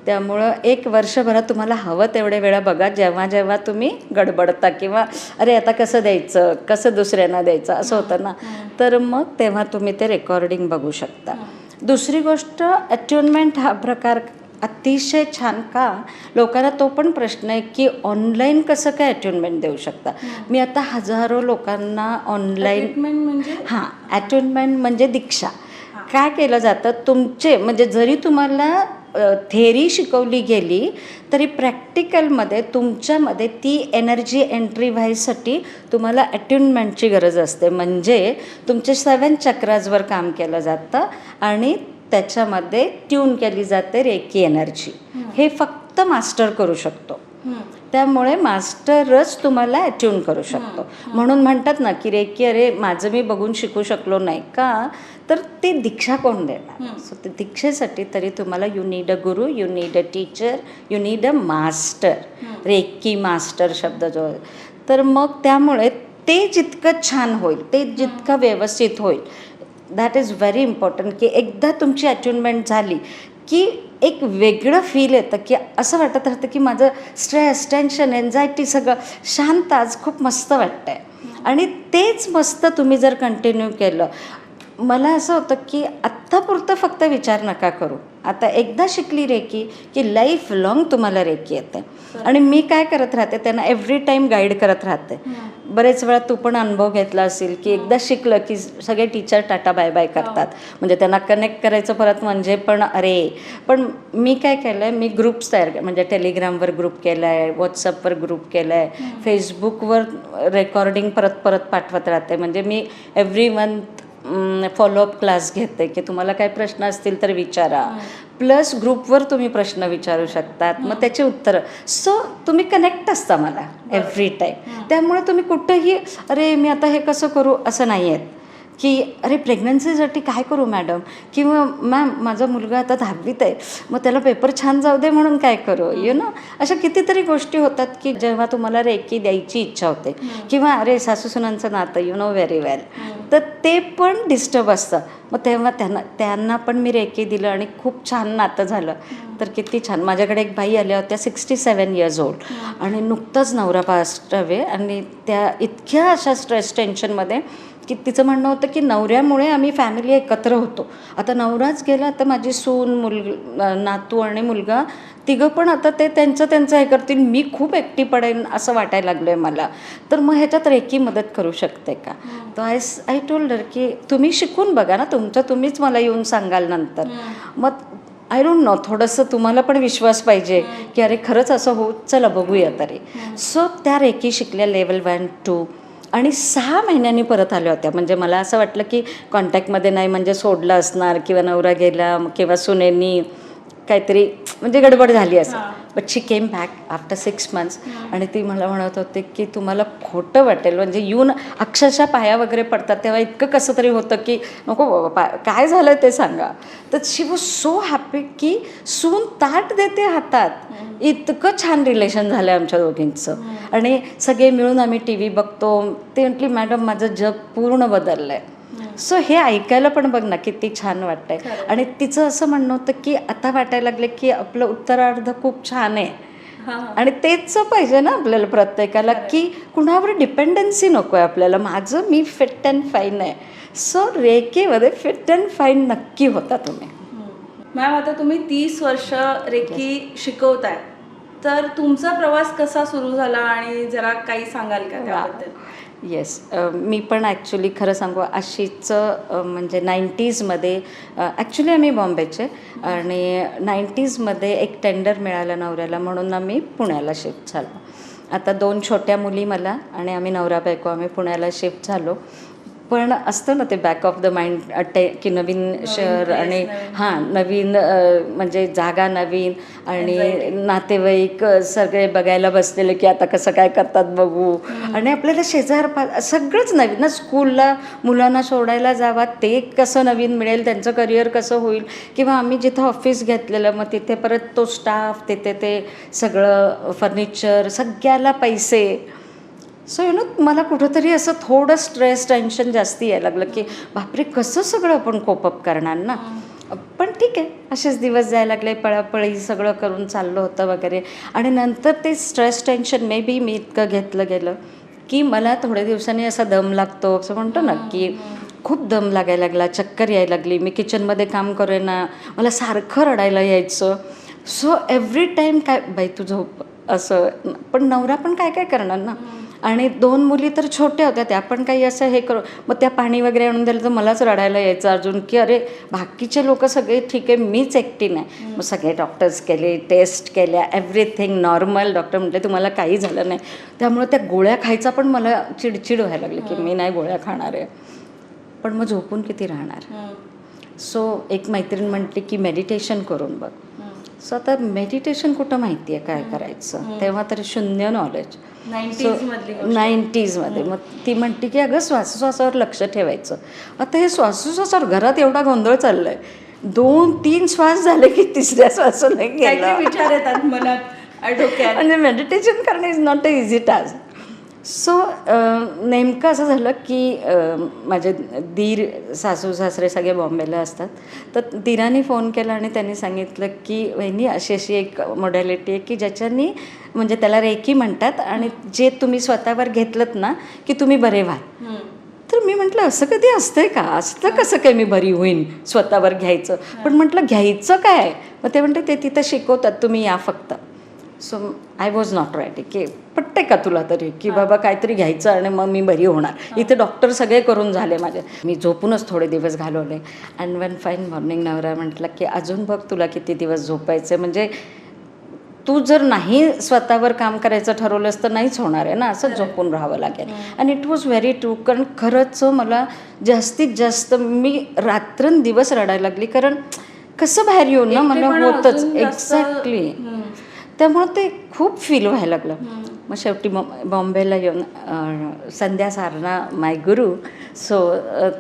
त्यामुळं 1 वर्षभरात तुम्हाला हवं तेवढे वेळा बघा, जेव्हा जेव्हा तुम्ही गडबडता किंवा अरे आता कसं द्यायचं, कसं दुसऱ्यांना द्यायचं असं होतं ना, तर मग तेव्हा तुम्ही ते रेकॉर्डिंग बघू शकता. दुसरी गोष्ट, अट्युनमेंट हा प्रकार अतिशय छान. का लोकांना तो पण प्रश्न आहे की ऑनलाईन कसं काय अट्युनमेंट देऊ शकता. मी आता हजारो लोकांना ऑनलाईन म्हणजे अट्युनमेंट म्हणजे दीक्षा. काय केलं जातं, तुमचे म्हणजे जरी तुम्हाला थेरी शिकवली गेली तरी प्रॅक्टिकलमध्ये तुमच्यामध्ये ती एनर्जी एंट्री व्हायसाठी तुम्हाला अट्युनमेंटची गरज असते. म्हणजे तुमचे 7 चक्राजवर काम केलं जातं आणि त्याच्यामध्ये ट्यून केली जाते रेकी एनर्जी. हे फक्त मास्टर करू शकतो. त्यामुळे मास्टरच तुम्हाला अट्यून करू शकतो. म्हणून म्हणतात ना की रेकी अरे माझं मी बघून शिकू शकलो नाही का, तर ती दीक्षा कोण देणार. सो ते दीक्षेसाठी तरी तुम्हाला you need a Guru, you need a teacher, you need a master. Reiki master शब्द जो आहे, तर मग त्यामुळे ते जितकं छान होईल, ते जितकं व्यवस्थित होईल, दॅट इज व्हेरी इम्पॉर्टंट. की एकदा तुमची अट्युनमेंट झाली की एक वेगळं फील येतं की असं वाटत राहतं की माझं स्ट्रेस, टेन्शन, एन्झायटी सगळं शांत आज खूप मस्त वाटतं आहे. आणि तेच मस्त तुम्ही जर कंटिन्यू केलं, मला असं होतं की आत्तापुरतं फक्त विचार नका करू. आता एकदा शिकली रेकी की लाईफ लाँग तुम्हाला रेकी येते. आणि मी काय करत राहते, त्यांना एव्हरी टाईम गाईड करत राहते. बरेच वेळा तू पण अनुभव घेतला असेल की एकदा शिकलं की सगळे टीचर टाटा बाय बाय करतात. म्हणजे त्यांना कनेक्ट करायचं परत म्हणजे पण मी काय केलं आहे, मी ग्रुप्स तयार केले. म्हणजे टेलिग्रामवर ग्रुप केला आहे, व्हॉट्सअपवर ग्रुप केला आहे, फेसबुकवर रेकॉर्डिंग परत परत पाठवत राहते. म्हणजे मी एव्हरी मंथ फॉलोअप क्लास घेते की तुम्हाला काय प्रश्न असतील तर विचारा. प्लस ग्रुपवर तुम्ही प्रश्न विचारू शकतात, मग त्याचे उत्तरं. सो तुम्ही कनेक्ट असता मला एव्हरी टाईम. त्यामुळे तुम्ही कुठंही अरे मी आता हे कसं करू असं नाही आहेत की अरे प्रेग्नन्सीसाठी काय करू मॅडम, किंवा मॅम माझा मुलगा आता 10वीत आहे, मग त्याला पेपर छान जाऊ दे म्हणून काय करू. अशा कितीतरी गोष्टी होतात की जेव्हा तुम्हाला रेकी द्यायची इच्छा होते, किंवा अरे सासूसुनांचं नातं व्हेरी वेल, तर ते पण डिस्टर्ब असतं. मग तेव्हा त्यांना पण मी रेकी दिलं आणि खूप छान नातं झालं. तर किती छान. माझ्याकडे एक बाई आल्या होत्या 67 इयर्स ओल्ड, आणि नुकतंच नवरा पास्ट अवे, आणि त्या इतक्या अशा स्ट्रेस टेन्शनमध्ये की तिचं म्हणणं होतं की नवऱ्यामुळे आम्ही फॅमिली एकत्र होतो. आता नवराच गेला, तर माझी सून, नातू आणि मुलगा तिघं पण आता ते त्यांचं हे करतील, मी खूप एकटी पडेन असं वाटायला लागलं आहे मला. तर मग ह्याच्यात रेकी मदत करू शकते का. तर आय टोल्ड हर की तुम्ही शिकून बघा ना, तुम्हीच मला येऊन सांगाल नंतर. मग आय डोंट नो, थोडंसं तुम्हाला पण विश्वास पाहिजे की अरे खरंच असं हो, चला बघूया तरी. सो त्या रेकी शिकल्या लेवल 1, 2, आणि 6 महिन्यांनी परत आल्या होत्या. म्हणजे मला असं वाटलं की कॉन्टॅक्टमध्ये नाही म्हणजे सोडलं असणार, किंवा नवरा गेला, किंवा सुनेनी काहीतरी म्हणजे गडबड झाली असं. But she came back after 6 months. आणि ती मला म्हणत होते की तुम्हाला खोटं वाटेल, म्हणजे येऊन अक्षरशः पाया वगैरे पडतात तेव्हा इतकं कसं तरी होतं की नको बाबा, काय झालं ते सांगा. तर शी वॉज सो हॅपी की सून ताट देते हातात. इतकं छान रिलेशन झालं आहे आमच्या दोघींचं. आणि सगळे मिळून आम्ही TV बघतो. ते म्हटली मॅडम माझं जग पूर्ण बदललं आहे. सो हे ऐकायला पण बघ ना किती छान वाटतंय. आणि तिचं असं म्हणणं होतं की आता वाटायला लागले की आपलं उत्तरार्ध खूप छान आहे. आणि तेच पाहिजे ना आपल्याला प्रत्येकाला, की कुणावर डिपेंडन्सी नको आहे आपल्याला. मी फिट अँड फाईन आहे. सो रेकीमध्ये फिट अँड फाईन नक्की होता तुम्ही. मॅम, आता तुम्ही 30 वर्ष रेकी शिकवताय, तर तुमचा प्रवास कसा सुरू झाला आणि जरा काही सांगाल का त्याबद्दल? येस, मी पण ॲक्च्युली खरं सांगू अशीच म्हणजे 90sमध्ये ॲक्च्युली आम्ही बॉम्बेचे आणि 90sमध्ये एक टेंडर मिळालं नवऱ्याला म्हणून आम्ही पुण्याला शिफ्ट झालो. आता 2 छोट्या मुली मला आणि आम्ही नवरा बायको आम्ही पुण्याला शिफ्ट झालो. पण असतं ना ते बॅक ऑफ द माइंड की नवीन शहर आणि नवीन म्हणजे जागा नवीन आणि नातेवाईक सगळे बघायला बसलेले की आता कसं काय करतात बघू आणि आपल्याला शेजार सगळंच नवीन ना. स्कूलला मुलांना सोडायला जावा ते कसं नवीन मिळेल, त्यांचं करिअर कसं होईल, किंवा आम्ही जिथं ऑफिस घेतलेलं मग तिथे परत तो स्टाफ, तिथे ते सगळं फर्निचर, सगळ्याला पैसे. सो मला कुठंतरी असं थोडं स्ट्रेस टेन्शन जास्ती यायला लागलं की बापरे कसं सगळं आपण कोपअप करणार ना. पण ठीक आहे, असेच दिवस जायला लागले, पळापळी सगळं करून चाललं होतं वगैरे. आणि नंतर ते स्ट्रेस टेन्शन मे बी मी इतकं घेतलं गेलं की मला थोड्या दिवसांनी असा दम लागतो असं म्हणतो ना, की खूप दम लागायला लागला, चक्कर यायला लागली. मी किचनमध्ये काम करे ना, मला सारखं रडायला यायचं. सो एव्हरी टाईम काय बाई तू झोप असं. पण नवरा पण काय काय करणार ना. आणि 2 मुली तर छोट्या होत्या, त्या पण काही असं हे करू, मग त्या पाणी वगैरे आणून दिलं तर मलाच रडायला यायचं अजून की अरे बाकीचे लोक सगळे ठीक आहे, मीच एकटी नाही. मग सगळे डॉक्टर्स केले, टेस्ट केल्या, एव्हरीथिंग नॉर्मल. डॉक्टर म्हटले तुम्हाला काही झालं नाही. त्यामुळे त्या गोळ्या खायचा पण मला चिडचिड व्हायला लागली की मी नाही गोळ्या खाणार आहे. पण मग झोपून किती राहणार. सो एक मैत्रीण म्हटली की मेडिटेशन करून बघ. सो आता मेडिटेशन कुठं माहिती आहे काय करायचं, तेव्हा तर शून्य नॉलेज. 90sमध्ये मग ती म्हणते की अगं श्वासोश्वासावर लक्ष ठेवायचं. आता हे श्वासोश्वासावर घरात एवढा गोंधळ चाललाय, 2-3 श्वास झाले की तिसऱ्या श्वासाला गेला. विचार येतात मनात डोक्यात. म्हणजे मेडिटेशन करणं is not a easy task. So नेमकं असं झालं की माझे दीर सासू सासरे सगळे बॉम्बेला असतात. तर दीराने फोन केला आणि त्यांनी सांगितलं की वहिनी अशी अशी एक मॉडॅलिटी आहे की ज्याच्यानी म्हणजे त्याला रेकी म्हणतात आणि जे तुम्ही स्वतःवर घेतलं ना की तुम्ही बरे व्हाल. तर मी म्हटलं असं कधी असतंय का, असतं कसं काय मी बरी होईन स्वतःवर घ्यायचं. पण म्हटलं घ्यायचं काय. मग ते म्हणते ते तिथं शिकवतात, तुम्ही या फक्त. So I was not ready की पटते का तुला तरी की बाबा काहीतरी घ्यायचं आणि मग मी बरी होणार. इथे डॉक्टर सगळे करून झाले माझे. मी झोपूनच थोडे दिवस घालवले. अँड वन फाईन मॉर्निंग नवरा म्हटलं की अजून बघ तुला किती दिवस झोपायचं, म्हणजे तू जर नाही स्वतःवर काम करायचं ठरवलंस तर नाहीच होणार आहे ना, असं झोपून राहावं लागेल. आणि इट वॉज व्हेरी ट्रू. कारण खरंच मला जास्तीत जास्त मी रात्रंदिवस रडायला लागली. कारण कसं बाहेर येऊन ना मला होतंच एक्झॅक्टली. त्यामुळं ते खूप फील व्हायला लागलं. मग शेवटी बॉम्बेला येऊन संध्या सारणा माय गुरु. सो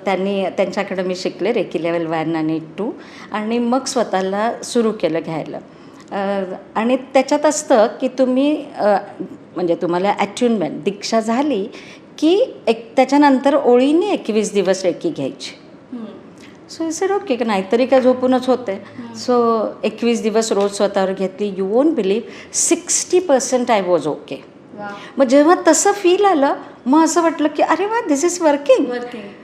त्यांच्याकडे मी शिकले रेकी लेवल 1 आणि 2 आणि मग स्वतःला सुरू केलं घ्यायला. आणि त्याच्यात असतं की तुम्ही म्हणजे तुम्हाला ॲट्युनमेंट दीक्षा झाली की त्याच्यानंतर ओळीने 21 दिवस रेकी घ्यायची. सो सर ओके की नाहीतरी काय झोपूनच होते. सो 21 दिवस रोज स्वतःवर घेतली. You won't believe 60% I was okay. मग जेव्हा तसं फील आलं मग असं वाटलं की अरे वा दिस इज वर्किंग.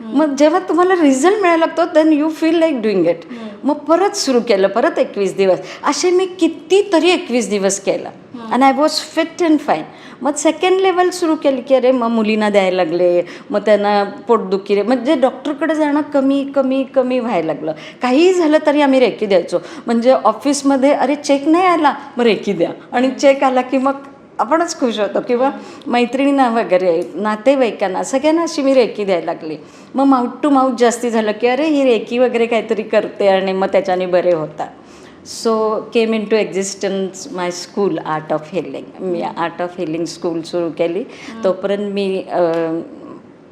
मग जेव्हा तुम्हाला रिझल्ट मिळायला लागतो then you feel like doing it. मग परत सुरू केलं, परत 21 दिवस. असे मी कितीतरी 21 दिवस केलं आणि I was fit and fine. मग सेकंड लेवल सुरू केली की अरे मग मुलींना द्यायला लागले, मग त्यांना पोटदुखी रे, म्हणजे डॉक्टरकडे जाणं कमी कमी कमी व्हायला लागलं. काहीही झालं तरी आम्ही रेकी द्यायचो. म्हणजे ऑफिसमध्ये अरे चेक नाही आला मग रेकी द्या, आणि चेक आला की मग आपणच खुश होतो. किंवा मैत्रिणींना वगैरे नातेवाईकांना सगळ्यांना अशी मी रेकी द्यायला लागली. मग माउथ टू माउथ जास्ती झालं की अरे ही रेकी वगैरे काहीतरी करते आणि मग त्याच्याने बरे होतात. So came into existence my school art of healing. मी आर्ट ऑफ हिलिंग स्कूल सुरू केली. तोपर्यंत मी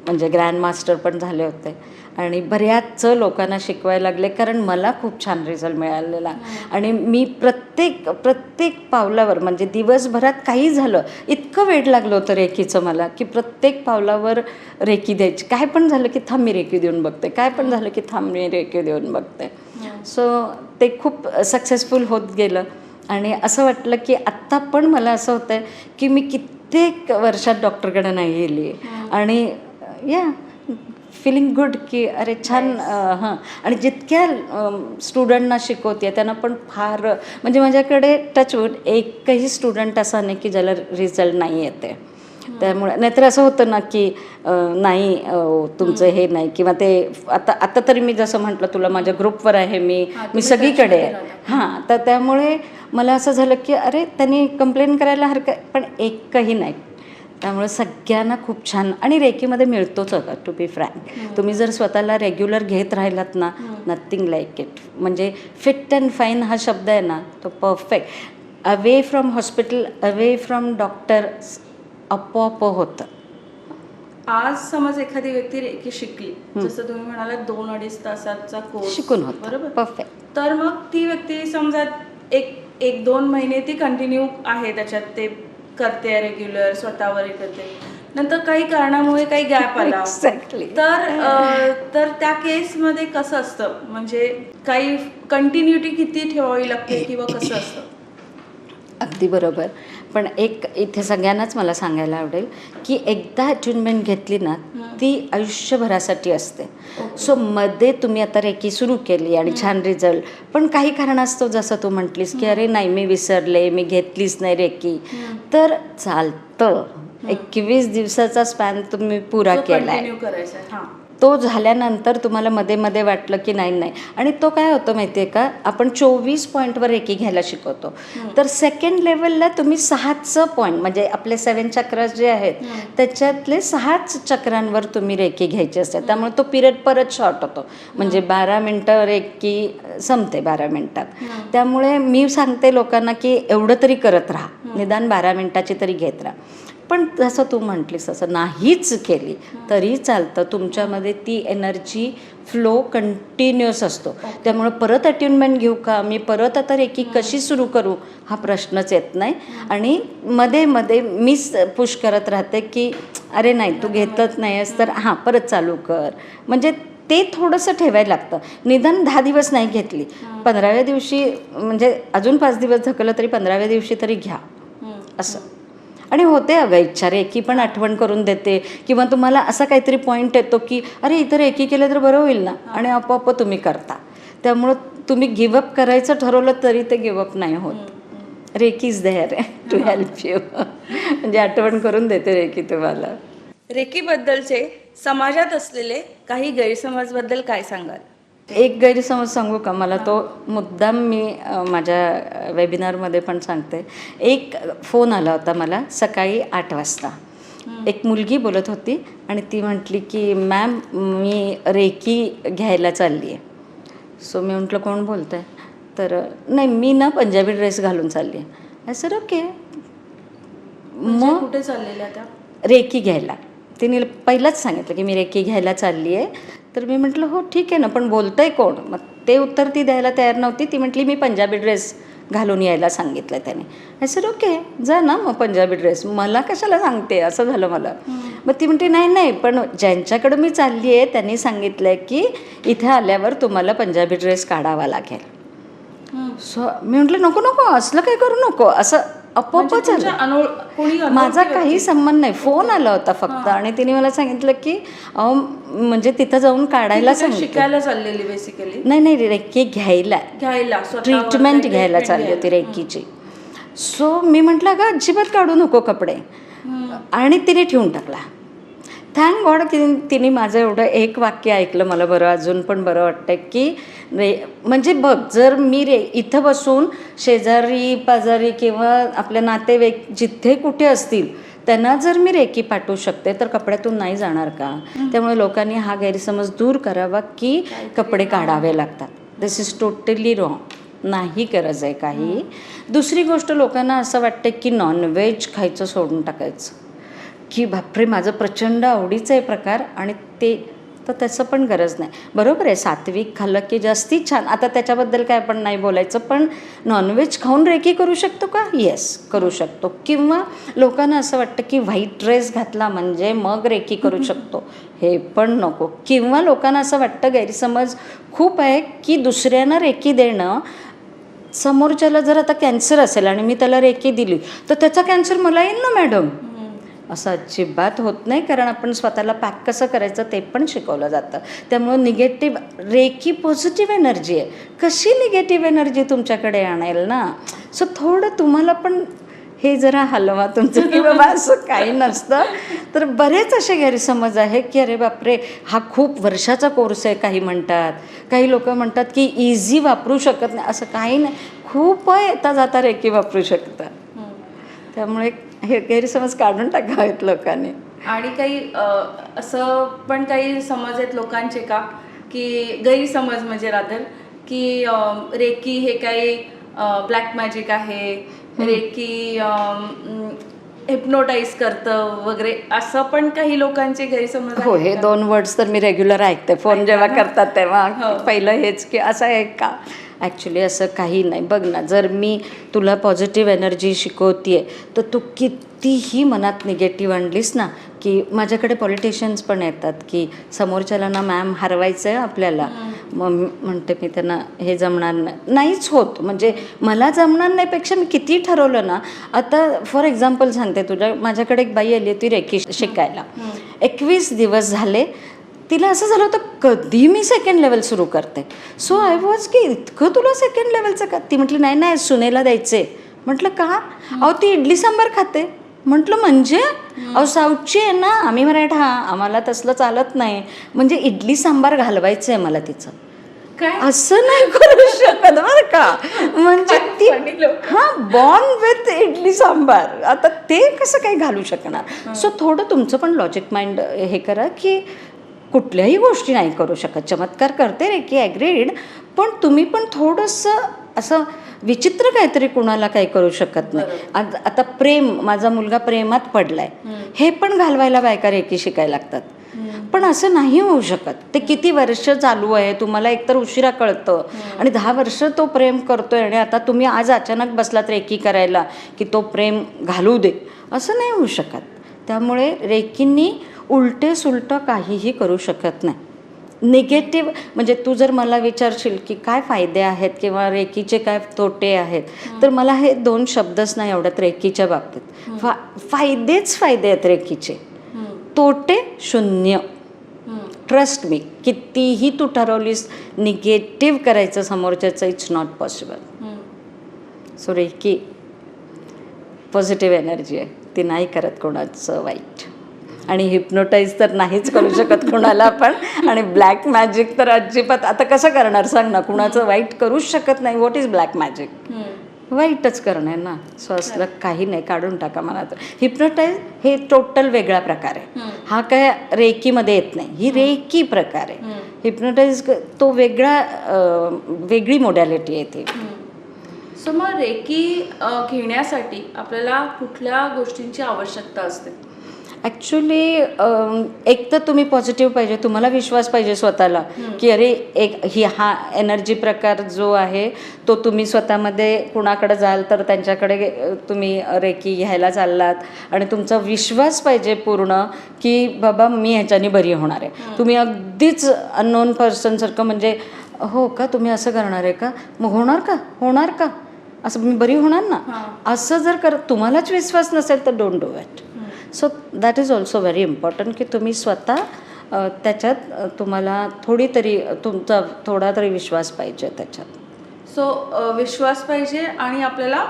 म्हणजे ग्रँड मास्टर पण झाले होते आणि बऱ्याच लोकांना शिकवायला लागले कारण मला खूप छान रिझल्ट मिळालेला. आणि मी प्रत्येक पावलावर म्हणजे दिवसभरात काही झालं इतकं वेड लागलं होतं रेकीचं मला की प्रत्येक पावलावर रेकी द्यायची. काय पण झालं की थांब मी रेकी देऊन बघते, काय पण झालं की थांब मी रेकी देऊन बघते. सो ते खूप सक्सेसफुल होत गेलं. आणि असं वाटलं की आत्ता पण मला असं होतं आहे की मी कित्येक वर्षात डॉक्टरकडे नाही गेली. आणि या फिलिंग गुड की अरे छान हां. आणि जितक्या स्टुडंटना शिकवते त्यांना पण फार म्हणजे माझ्याकडे टचवूड एकही स्टुडंट असा नाही की ज्याला रिझल्ट नाही येते. त्यामुळे नाहीतर असं होतं ना की नाही तुमचं हे नाही किंवा ते आता आता तरी मी जसं म्हटलं तुला माझ्या ग्रुपवर आहे मी सगळीकडे आहे. हां, तर त्यामुळे मला असं झालं की अरे त्यांनी कंप्लेंट करायला हरकत पण एकही नाही. त्यामुळे सगळ्यांना खूप छान आणि रेकीमध्ये मिळतोच अगं टू बी फ्रँक. तुम्ही जर स्वतःला रेग्युलर घेत राहिलात ना नथिंग लाईक इट. म्हणजे फिट अँड फाईन हा शब्द आहे ना तो perfect. Away from hospital away from doctor आपोआप होतं. आज समज एखादी व्यक्ती रेकी शिकली, जसं तुम्ही म्हणाला 2-2.5 तासाचा कोर्स शिकून होतं बरोबर, परफेक्ट. तर मग ती व्यक्ती समजा एक 2 महिने ती कंटिन्यू आहे त्याच्यात, ते करते रेग्युलर, स्वतःवर हे करते, नंतर काही कारणामुळे काही गॅप आला एक्झॅक्टली. तर त्या केसमध्ये कसं असतं, म्हणजे काही कंटिन्युटी किती ठेवावी लागते किंवा कसं असतं? अगदी बरोबर. पण एक इथे सगळ्यांनाच मला सांगायला आवडेल की एकदा अटॅचमेंट घेतली ना ती आयुष्यभरासाठी असते. सो मध्ये तुम्ही आता रेकी सुरू केली आणि छान रिझल्ट, पण काही कारणास्तव जसं तू म्हटलीस की अरे नाही मी विसरले, मी घेतलीच नाही रेकी, तर चालतं. 21 दिवसाचा स्पॅन तुम्ही पुरा केला आहे. कंटिन्यू करायचं. हां, तो झाल्यानंतर तुम्हाला मध्ये मध्ये वाटलं की नाही आणि तो काय होतं माहिती आहे का, आपण 24 पॉईंटवर रेकी घ्यायला शिकवतो. तर सेकंड लेवलला तुम्ही 6चं पॉईंट म्हणजे आपले 7 चक्रास जे आहेत त्याच्यातले 6च चक्रांवर तुम्ही रेकी घ्यायची असते. त्यामुळे तो पिरियड परत शॉर्ट होतो. म्हणजे 12 मिनटं रेकी संपते 12 मिनटात. त्यामुळे मी सांगते लोकांना की एवढं तरी करत राहा, निदान 12 मिनटाची तरी घेत राहा. पण जसं तू म्हटलीस तसं नाहीच केली तरी चालतं. तुमच्यामध्ये ती एनर्जी फ्लो कंटिन्युअस असतो. त्यामुळे परत अट्युनमेंट घेऊ का, मी परत आता रेकी कशी सुरू करू हा प्रश्नच येत नाही. आणि मध्ये मध्ये मीच पुश करत राहते की अरे नाही तू घेतच नाही आहेस तर हां परत चालू कर. म्हणजे ते थोडंसं ठेवायला लागतं. निदान 10 दिवस नाही घेतली, 15व्या दिवशी म्हणजे अजून 5 दिवस धकलं तरी 15व्या दिवशी तरी घ्या असं. आणि होते अगं इच्छा, रेकी पण आठवण करून देते किंवा तुम्हाला असा काहीतरी पॉईंट येतो की अरे इथं रेकी केलं तर बरं होईल ना, आणि आपोआप तुम्ही करता. त्यामुळं तुम्ही गिवअप करायचं ठरवलं तरी ते गिवअप नाही होत. Reiki is there to help you. म्हणजे आठवण करून देते रेकी तुम्हाला. रेकीबद्दलचे समाजात असलेले काही गैरसमजबद्दल काय सांगाल? एक गैरसमज सांगू का, मला तो मुद्दाम मी माझ्या वेबिनारमध्ये पण सांगते. एक फोन आला होता मला सकाळी 8 वाजता. एक मुलगी बोलत होती आणि ती म्हटली की मॅम मी रेकी घ्यायला चालली आहे. सो मी म्हटलं कोण बोलत आहे, तर नाही मी ना पंजाबी ड्रेस घालून चालली आहे. Sir okay. मग कुठे चाललेल्या त्या? रेकी घ्यायला. तिने पहिलंच सांगितलं की मी रेकी घ्यायला चालली आहे. तर मी म्हटलं हो ठीक आहे ना, पण बोलतं आहे कोण? मग ते उत्तर ती द्यायला तयार नव्हती. ती म्हटली मी पंजाबी ड्रेस घालून यायला सांगितलं त्याने. सर ओके जा ना मग पंजाबी ड्रेस, मला कशाला सांगते असं झालं मला. मग ती म्हणते नाही पण ज्यांच्याकडं मी चालली आहे त्यांनी सांगितलं आहे की इथे आल्यावर तुम्हाला पंजाबी ड्रेस काढावा लागेल. सो मी म्हटलं नको असलं काही करू नको, असं आपोआपच झालं. माझा काही संबंध नाही. फोन आला होता फक्त आणि तिने मला सांगितलं की अहो म्हणजे तिथं जाऊन काढायला सांगितलं. शिकायला चाललेली बेसिकली? नाही रेकी घ्यायला ट्रीटमेंट घ्यायला चालली होती रेकीची. सो मी म्हटलं का अजिबात काढू नको कपडे, आणि तिने ठेवून टाकला. थँक गॉड की तिने माझं एवढं एक वाक्य ऐकलं. मला अजून पण बरं वाटतं की म्हणजे बघ जर मी इथं बसून शेजारी पाजारी किंवा आपल्या नातेवाईक जिथे कुठे असतील त्यांना जर मी रेकी पाठवू शकते तर कपड्यातून नाही जाणार का? त्यामुळे लोकांनी हा गैरसमज दूर करावा की कपडे काढावे लागतात. दिस इज टोटली रॉंग. नाही गरज आहे काही. दुसरी गोष्ट, लोकांना असं वाटतं की नॉनव्हेज खायचं सोडून टाकायचं, की बापरे माझं प्रचंड आवडीचं आहे प्रकार, आणि ते तर त्याचं पण गरज नाही. बरोबर आहे सात्विक खाल्लं की जास्ती छान. आता त्याच्याबद्दल काय आपण नाही बोलायचं, पण नॉनव्हेज खाऊन रेकी करू शकतो का? येस करू शकतो. किंवा लोकांना असं वाटतं की व्हाईट ड्रेस घातला म्हणजे मग रेकी करू शकतो, हे पण नको. किंवा लोकांना असं वाटतं, गैरसमज खूप आहे की दुसऱ्यांना रेकी देणं, समोरच्याला जर आता कॅन्सर असेल आणि मी त्याला रेकी दिली तर त्याचा कॅन्सर मला येईल ना मॅडम. असं अजिबात होत नाही, कारण आपण स्वतःला पॅक कसं करायचं ते पण शिकवलं जातं. त्यामुळं निगेटिव्ह रेकी पॉझिटिव्ह एनर्जी आहे, कशी निगेटिव्ह एनर्जी तुमच्याकडे आणेल ना. सो थोडं तुम्हाला पण हे जरा हलवा तुमचं की बाबा असं काही नसतं. तर बरेच असे गैरसमज आहे की अरे बापरे हा खूप वर्षाचा कोर्स आहे काही म्हणतात, काही लोक म्हणतात की इझी वापरू शकत नाही. असं काही नाही, खूप येता जाता रेकी वापरू शकतात. त्यामुळे हे गैरसमज काढून टाकावेत लोकांनी. आणि काही असं पण काही समज आहेत लोकांचे का की गैरसमज म्हणजे रादर की रेकी हे काही ब्लॅक मॅजिक आहे, रेकी हिप्नोटाईज करतं वगैरे, असं पण काही लोकांचे गैरसमज हो, आहेत हे का? 2 वर्ड्स तर मी रेग्युलर ऐकते फोन जेव्हा करतात तेव्हा. हो. पहिलं हेच की असं आहे का. ॲक्च्युली असं काही नाही. बघ ना, जर मी तुला पॉझिटिव्ह एनर्जी शिकवते आहे तर तू कितीही मनात निगेटिव्ह आणलीस ना, की माझ्याकडे पॉलिटिशियन्स पण येतात की समोरच्याला ना मॅम हरवायचं आहे आपल्याला. मग म्हणते मी त्यांना हे जमणार नाहीच होत. म्हणजे मला जमणार नाहीपेक्षा मी किती ठरवलं ना. आता फॉर एक्झाम्पल सांगते तुझ्या, माझ्याकडे एक बाई आली होती रेकी शिकायला. 21 दिवस झाले तिला असं झालं होतं कधी मी सेकंड लेवल सुरू करते. सो आय वॉज की इतकं तुला सेकंड लेवलचं का. ती म्हटली नाही नाही सुनेला द्यायचे. म्हटलं का. अहो ती इडली सांबार खाते. म्हटलं म्हणजे अहो साऊथची आहे ना, आम्ही मराठा, आम्हाला तसलं चालत नाही. म्हणजे इडली सांबार घालवायचं आहे मला तिचं. काय असं नाही करू शकत बरं का. म्हणजे ती बॉर्न विथ इडली सांबार, आता ते कसं काही घालू शकणार. सो थोडं तुमचं पण लॉजिक माइंड हे करा की कुठल्याही गोष्टी नाही करू शकत. चमत्कार करते रे की ॲग्रीड, पण तुम्ही पण थोडंसं असं विचित्र काहीतरी कुणाला काही करू शकत नाही. आता प्रेम, माझा मुलगा प्रेमात पडलाय, हे पण घालवायला बायका रेकी शिकायला लागतात. पण असं नाही होऊ शकत. ते किती वर्ष चालू आहे, तुम्हाला एकतर उशिरा कळतं आणि 10 वर्ष तो प्रेम करतोय आणि आता तुम्ही आज अचानक बसलात रेकी करायला की तो प्रेम घालू दे, असं नाही होऊ शकत. त्यामुळे रेकींनी उलटे सुलटं काहीही करू शकत नाही. निगेटिव्ह म्हणजे तू जर मला विचारशील की काय फायदे आहेत किंवा रेकीचे काय तोटे आहेत, तर मला हे 2 शब्दच नाही आवडत रेकीच्या बाबतीत. फायदेच फायदे आहेत रेकीचे, तोटे शून्य. ट्रस्ट मी, कितीही तू ठरवलीस निगेटिव्ह करायचं समोरच्याचं, it's not possible. So reiki positive energy आहे, ती नाही करत कोणाचं वाईट. आणि हिप्नोटाईज तर नाहीच करू शकत कोणाला पण. आणि ब्लॅक मॅजिक तर अजिबात. आता कसं करणार सांग ना, कुणाचं वाईट करूच शकत नाही. व्हॉट इज ब्लॅक मॅजिक, वाईटच करणार ना. सो असलं काही नाही, काढून टाका मला. तर हिप्नोटाईज हे टोटल वेगळा प्रकार आहे. हा काय रेकीमध्ये येत नाही, ही रेकी प्रकार आहे. हिप्नोटाईज तो वेगळा, वेगळी मोडॅलिटी आहे ती. सो मग रेकी घेण्यासाठी आपल्याला कुठल्या गोष्टींची आवश्यकता असते? ॲक्च्युली एक तर तुम्ही पॉझिटिव्ह पाहिजे, तुम्हाला विश्वास पाहिजे स्वतःला की अरे हा एनर्जी प्रकार जो आहे तो तुम्ही स्वतःमध्ये कुणाकडे जाल तर त्यांच्याकडे तुम्ही रेकी घ्यायला चाललात आणि तुमचा विश्वास पाहिजे पूर्ण की बाबा मी ह्याच्याने बरी होणार आहे. तुम्ही अगदीच अननोन पर्सनसारखं म्हणजे हो का तुम्ही असं करणार आहे का, मग होणार का असं मी बरी होणार ना, असं जर तुम्हालाच विश्वास नसेल तर don't do it. So that is also very important की तुम्ही स्वतः त्याच्यात तुम्हाला तुमचा थोडा तरी विश्वास पाहिजे त्याच्यात. सो विश्वास पाहिजे आणि आपल्याला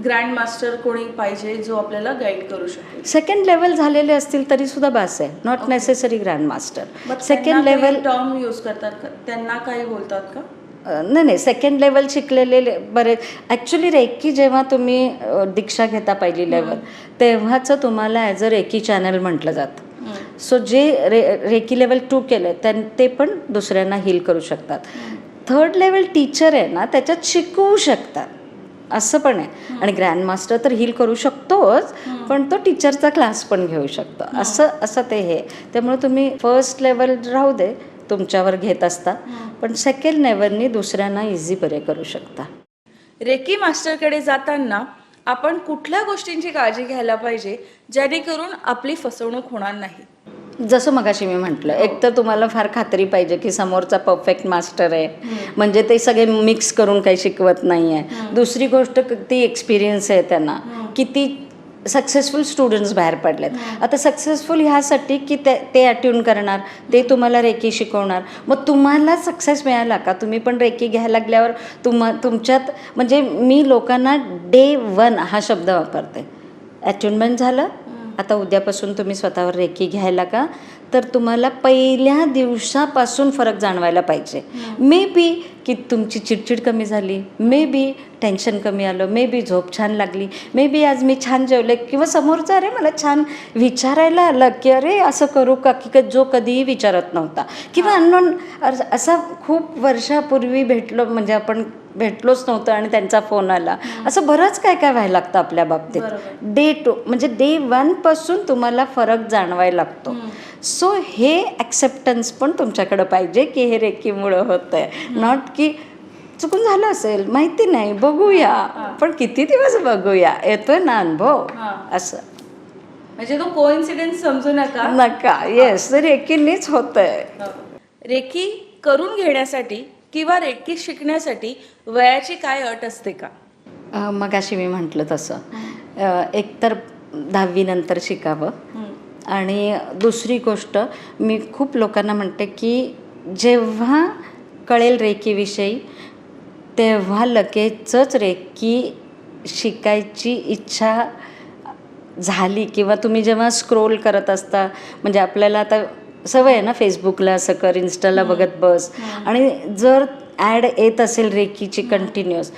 ग्रँड मास्टर कोणी पाहिजे जो आपल्याला गाईड करू शकेल. सेकंड लेवल झालेले असतील तरी सुद्धा बास आहे, not necessary grand master. Second level term use करतात का, त्यांना काही बोलतात का? नाही, सेकंड लेवल शिकलेले बरेच. ॲक्च्युली रेकी जेव्हा तुम्ही दीक्षा घेता पहिली लेवल, तेव्हाच तुम्हाला ॲज अ रेकी चॅनल म्हटलं जातं. सो जे रेकी लेवल 2 केलं ते पण दुसऱ्यांना हील करू शकतात. थर्ड लेवल टीचर आहे ना, त्याच्यात शिकवू शकतात, असं पण आहे. आणि ग्रँड मास्टर तर हील करू शकतोच, पण तो टीचरचा क्लास पण घेऊ शकतो, असं ते हे. त्यामुळे तुम्ही फर्स्ट लेवल राहू दे तुमच्यावर घेत असता, पण सेकंड लेवलनी दुसऱ्यांना इझी बरे करू शकता. रेकी मास्टरकडे जाताना आपण कुठल्या गोष्टींची काळजी घ्यायला पाहिजे जेणेकरून आपली फसवणूक होणार नाही? जसं मगाशी मी म्हटलं, एक तर तुम्हाला फार खात्री पाहिजे की समोरचा परफेक्ट मास्टर आहे, म्हणजे ते सगळे मिक्स करून काही शिकवत नाही आहे. दुसरी गोष्ट ती एक्सपिरियन्स आहे त्यांना, किती सक्सेसफुल स्टुडंट्स बाहेर पडलेत. आता सक्सेसफुल ह्यासाठी की ते अट्यून करणार, ते तुम्हाला रेकी शिकवणार. मग तुम्हाला सक्सेस मिळाला का? तुम्ही पण रेकी घ्यायला लागल्यावर तुमच्यात म्हणजे मी लोकांना डे 1 हा शब्द वापरते. अट्यूनमेंट झालं, आता उद्यापासून तुम्ही स्वतःवर रेकी घ्यायला का? तर तुम्हाला पहिल्या दिवसापासून फरक जाणवायला पाहिजे. मे बी की तुमची चिडचिड कमी झाली, मे बी टेन्शन कमी आलं, मे बी झोप छान लागली, मे बी आज मी छान जेवले, किंवा समोरचा अरे मला छान विचारायला आलं की अरे असं करू का, की जो कधीही विचारत नव्हता, किंवा अननोन असा खूप वर्षापूर्वी भेटलो, म्हणजे आपण भेटलोच नव्हतं आणि त्यांचा फोन आला. असं बरंच काय काय व्हायला लागतं आपल्या बाबतीत. डे 2 म्हणजे डे 1 पासून तुम्हाला फरक जाणवायला लागतो. सो हे ॲक्सेप्टन्स पण तुमच्याकडं पाहिजे की हे रेकीमुळं होतं आहे, नॉट की चुकून झालं असेल माहिती नाही बघूया, पण किती दिवस बघूया, येतोय ना अनुभव, असं. म्हणजे तो कोइन्सिडेन्स समजू नका. येस, रेकीनीच होतंय. रेकी करून घेण्यासाठी किंवा रेकी शिकण्यासाठी वयाची काय अट असते का? मगाशी मी म्हटलं तसं एकतर 10वी नंतर शिकावं. आणि दुसरी गोष्ट मी खूप लोकांना म्हणते की जेव्हा कळेल रेकीविषयी तेव्हा लगेचच रेकी शिकायची इच्छा झाली, किंवा तुम्ही जेव्हा स्क्रोल करत असता, म्हणजे आपल्याला आता सवय आहे ना फेसबुकला असं कर, इन्स्टाला बघत बस, आणि जर ॲड येत असेल रेकीची कंटिन्युअस,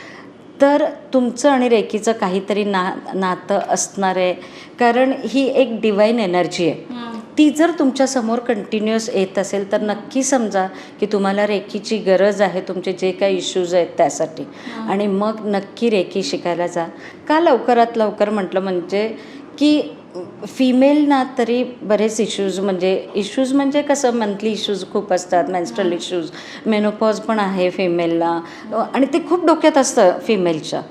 तर तुमचं आणि रेकीचं काहीतरी नातं असणार आहे. कारण ही एक डिवाईन एनर्जी आहे. ती जर तुमच्यासमोर कंटिन्युअस येत असेल तर नक्की समजा की तुम्हाला रेकीची गरज आहे, तुमचे जे काही इश्यूज आहेत त्यासाठी. आणि मग नक्की रेकी शिकायला जा. का लवकरात लवकर म्हटलं म्हणजे की फिमेलना तरी बरेच इश्यूज म्हणजे कसं मंथली इश्यूज खूप असतात, मेन्स्ट्रल इश्यूज, मेनोपॉज पण आहे फिमेलला, आणि ते खूप डोक्यात असतं फिमेलच्या.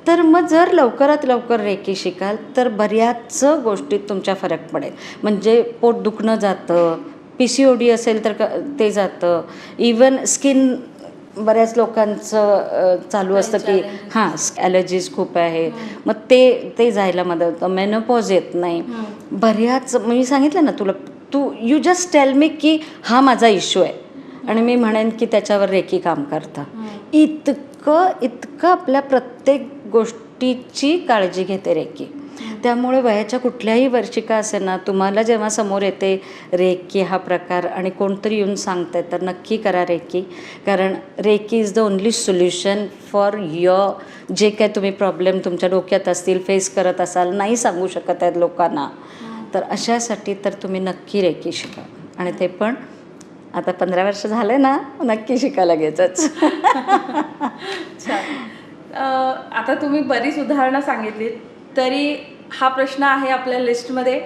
तर मग जर लवकरात लवकर रेकी शिकाल तर बऱ्याच गोष्टीत तुमच्या फरक पडेल. म्हणजे पोट दुखणं जातं, PCOD असेल तर ते जातं, इवन स्किन बऱ्याच लोकांचं चालू असतं की ॲलर्जीज खूप आहे, मग ते जायला मदत होतं. मेनोपॉज येत नाही. बऱ्याच मी सांगितलं ना तुला, यू जस्ट टेल मी की हा माझा इश्यू आहे, आणि मी म्हणेन की त्याच्यावर रेकी काम करतं. इतकं आपल्या प्रत्येक गोष्टीची काळजी घेते रेकी. त्यामुळे वयाच्या कुठल्याही वर्षी का असे ना, तुम्हाला जेव्हा समोर येते रेकी हा प्रकार आणि कोणतरी येऊन सांगतंय तर नक्की करा रेकी. कारण reiki is the only solution for your जे काय तुम्ही प्रॉब्लेम तुमच्या डोक्यात असतील, फेस करत असाल, नाही सांगू शकत आहेत लोकांना, तर अशासाठी तर तुम्ही नक्की रेकी शिका. आणि ते पण आता 15 वर्ष झाले ना, नक्की शिका लगेचच. आता तुम्ही बरीच उदाहरणं सांगितलीत, तरी हा प्रश्न आहे आपल्या लिस्टमध्ये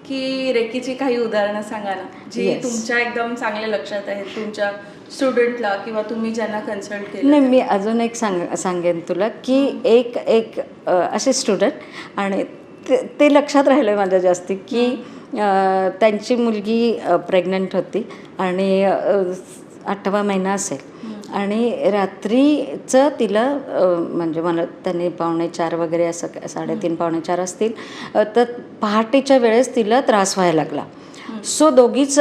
की रेकीची काही उदाहरणं सांगा ना, जी तुमच्या एकदम चांगल्या लक्षात आहेत, तुमच्या स्टुडंटला किंवा तुम्ही ज्यांना कन्सल्ट केलं. नाही, मी अजून एक सांगेन तुला की एक असे स्टुडंट, आणि ते लक्षात राहिलं माझ्या जास्ती, की त्यांची मुलगी प्रेग्नंट होती आणि 8वा महिना असेल, आणि रात्रीचं तिला म्हणजे मला त्यांनी 3:45 वगैरे असं 3:30 3:45 असतील, तर पहाटेच्या वेळेस तिला त्रास व्हायला लागला. सो दोघीच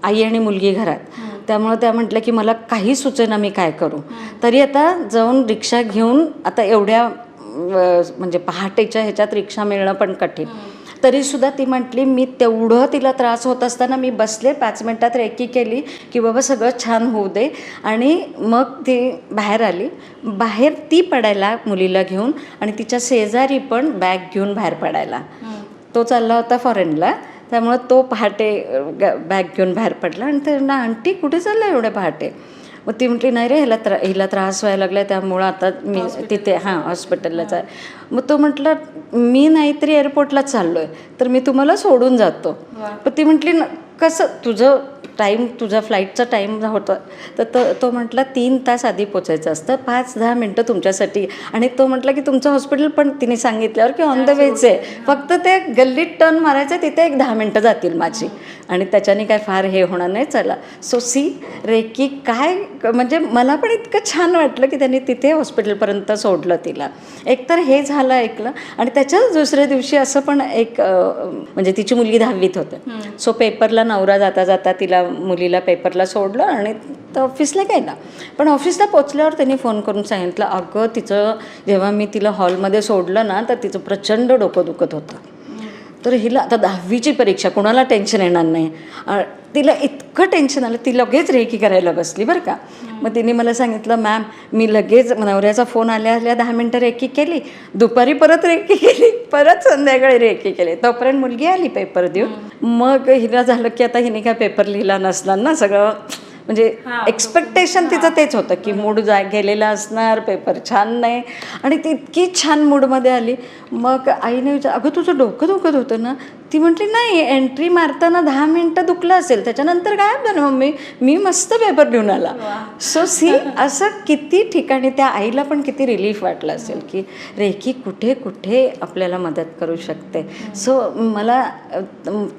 आई आणि मुलगी घरात, त्यामुळं त्या म्हटलं की मला काही सुचेना मी काय करू. तरी आता जाऊन रिक्षा घेऊन, आता एवढ्या म्हणजे पहाटेच्या ह्याच्यात रिक्षा मिळणं पण कठीण, तरीसुद्धा ती म्हटली मी तेवढं तिला त्रास होत असताना मी बसले, 5 मिनटात रेकी केली की बाबा सगळं छान होऊ दे, आणि मग ती बाहेर आली. बाहेर ती पडायला मुलीला घेऊन, आणि तिच्या शेजारी पण बॅग घेऊन बाहेर पडायला. तो चालला होता फॉरेनला, त्यामुळं तो पहाटे बॅग घेऊन बाहेर पडला. आणि ते ना, आंटी कुठे चालला एवढ्या पहाटे? मग ती म्हटली नाही रे, हिला त्रास व्हायला लागला आहे, त्यामुळं आता मी तिथे हॉस्पिटलला जाय. मग तो म्हटलं मी नाहीतरी एअरपोर्टलाच चाललो आहे, तर मी तुम्हाला सोडून जातो. पण ती म्हटली कसं, तुझा फ्लाईटचा टाईम होता, तर तो म्हटला 3 तास आधी पोचायचं असतं, 5-10 मिनटं तुमच्यासाठी. आणि तो म्हटला की तुमचं हॉस्पिटल पण तिने सांगितल्यावर की ऑन द वेच आहे, फक्त ते गल्लीत टर्न मारायचं, तिथे एक 10 मिनटं जातील माझी. आणि त्याच्याने काय फार हे होणार नाही. चला सो सी रेकी काय म्हणजे मला पण इतकं छान वाटलं की त्यांनी तिथे हॉस्पिटलपर्यंत सोडलं तिला. एकतर हे झालं ऐकलं आणि त्याच्याच दुसऱ्या दिवशी असं पण एक म्हणजे तिची मुलगी 10वीत होते. सो पेपरला नवरा जाता जाता तिला मुलीला पेपरला सोडलं आणि ऑफिसला गेला. पण ऑफिसला पोचल्यावर त्यांनी फोन करून सांगितलं अगं तिचं जेव्हा मी तिला हॉलमध्ये सोडलं ना तर तिचं प्रचंड डोकं दुखत होतं. तर हिला आता 10वीची परीक्षा कोणाला टेन्शन येणार नाही. तिला इतकं टेन्शन आलं ती लगेच रेकी करायला बसली बरं का. मग तिने मला सांगितलं मॅम मी लगेच नवऱ्याचा फोन आल्या 10 मिनटं रेकी केली, दुपारी परत रेकी केली, परत संध्याकाळी रेकी केली. तोपर्यंत मुलगी आली पेपर देऊन. मग हिला झालं की आता हिने काय पेपर लिहिला नसणार ना, सगळं म्हणजे एक्सपेक्टेशन तिचं तेच होतं की मूड गेलेला असणार, पेपर छान नाही. आणि ती इतकी छान मूडमध्ये आली. मग आईने विचार अगं तुझं डोकं दुखत होतं ना. ती म्हटली नाही एंट्री मारताना 10 मिनटं दुखलं असेल, त्याच्यानंतर गायब झालं मम्मी, मी मस्त पेपर घेऊन आला. सो सी असं किती ठिकाणी त्या आईला पण किती रिलीफ वाटलं असेल की रेकी कुठे कुठे आपल्याला मदत करू शकते. सो मला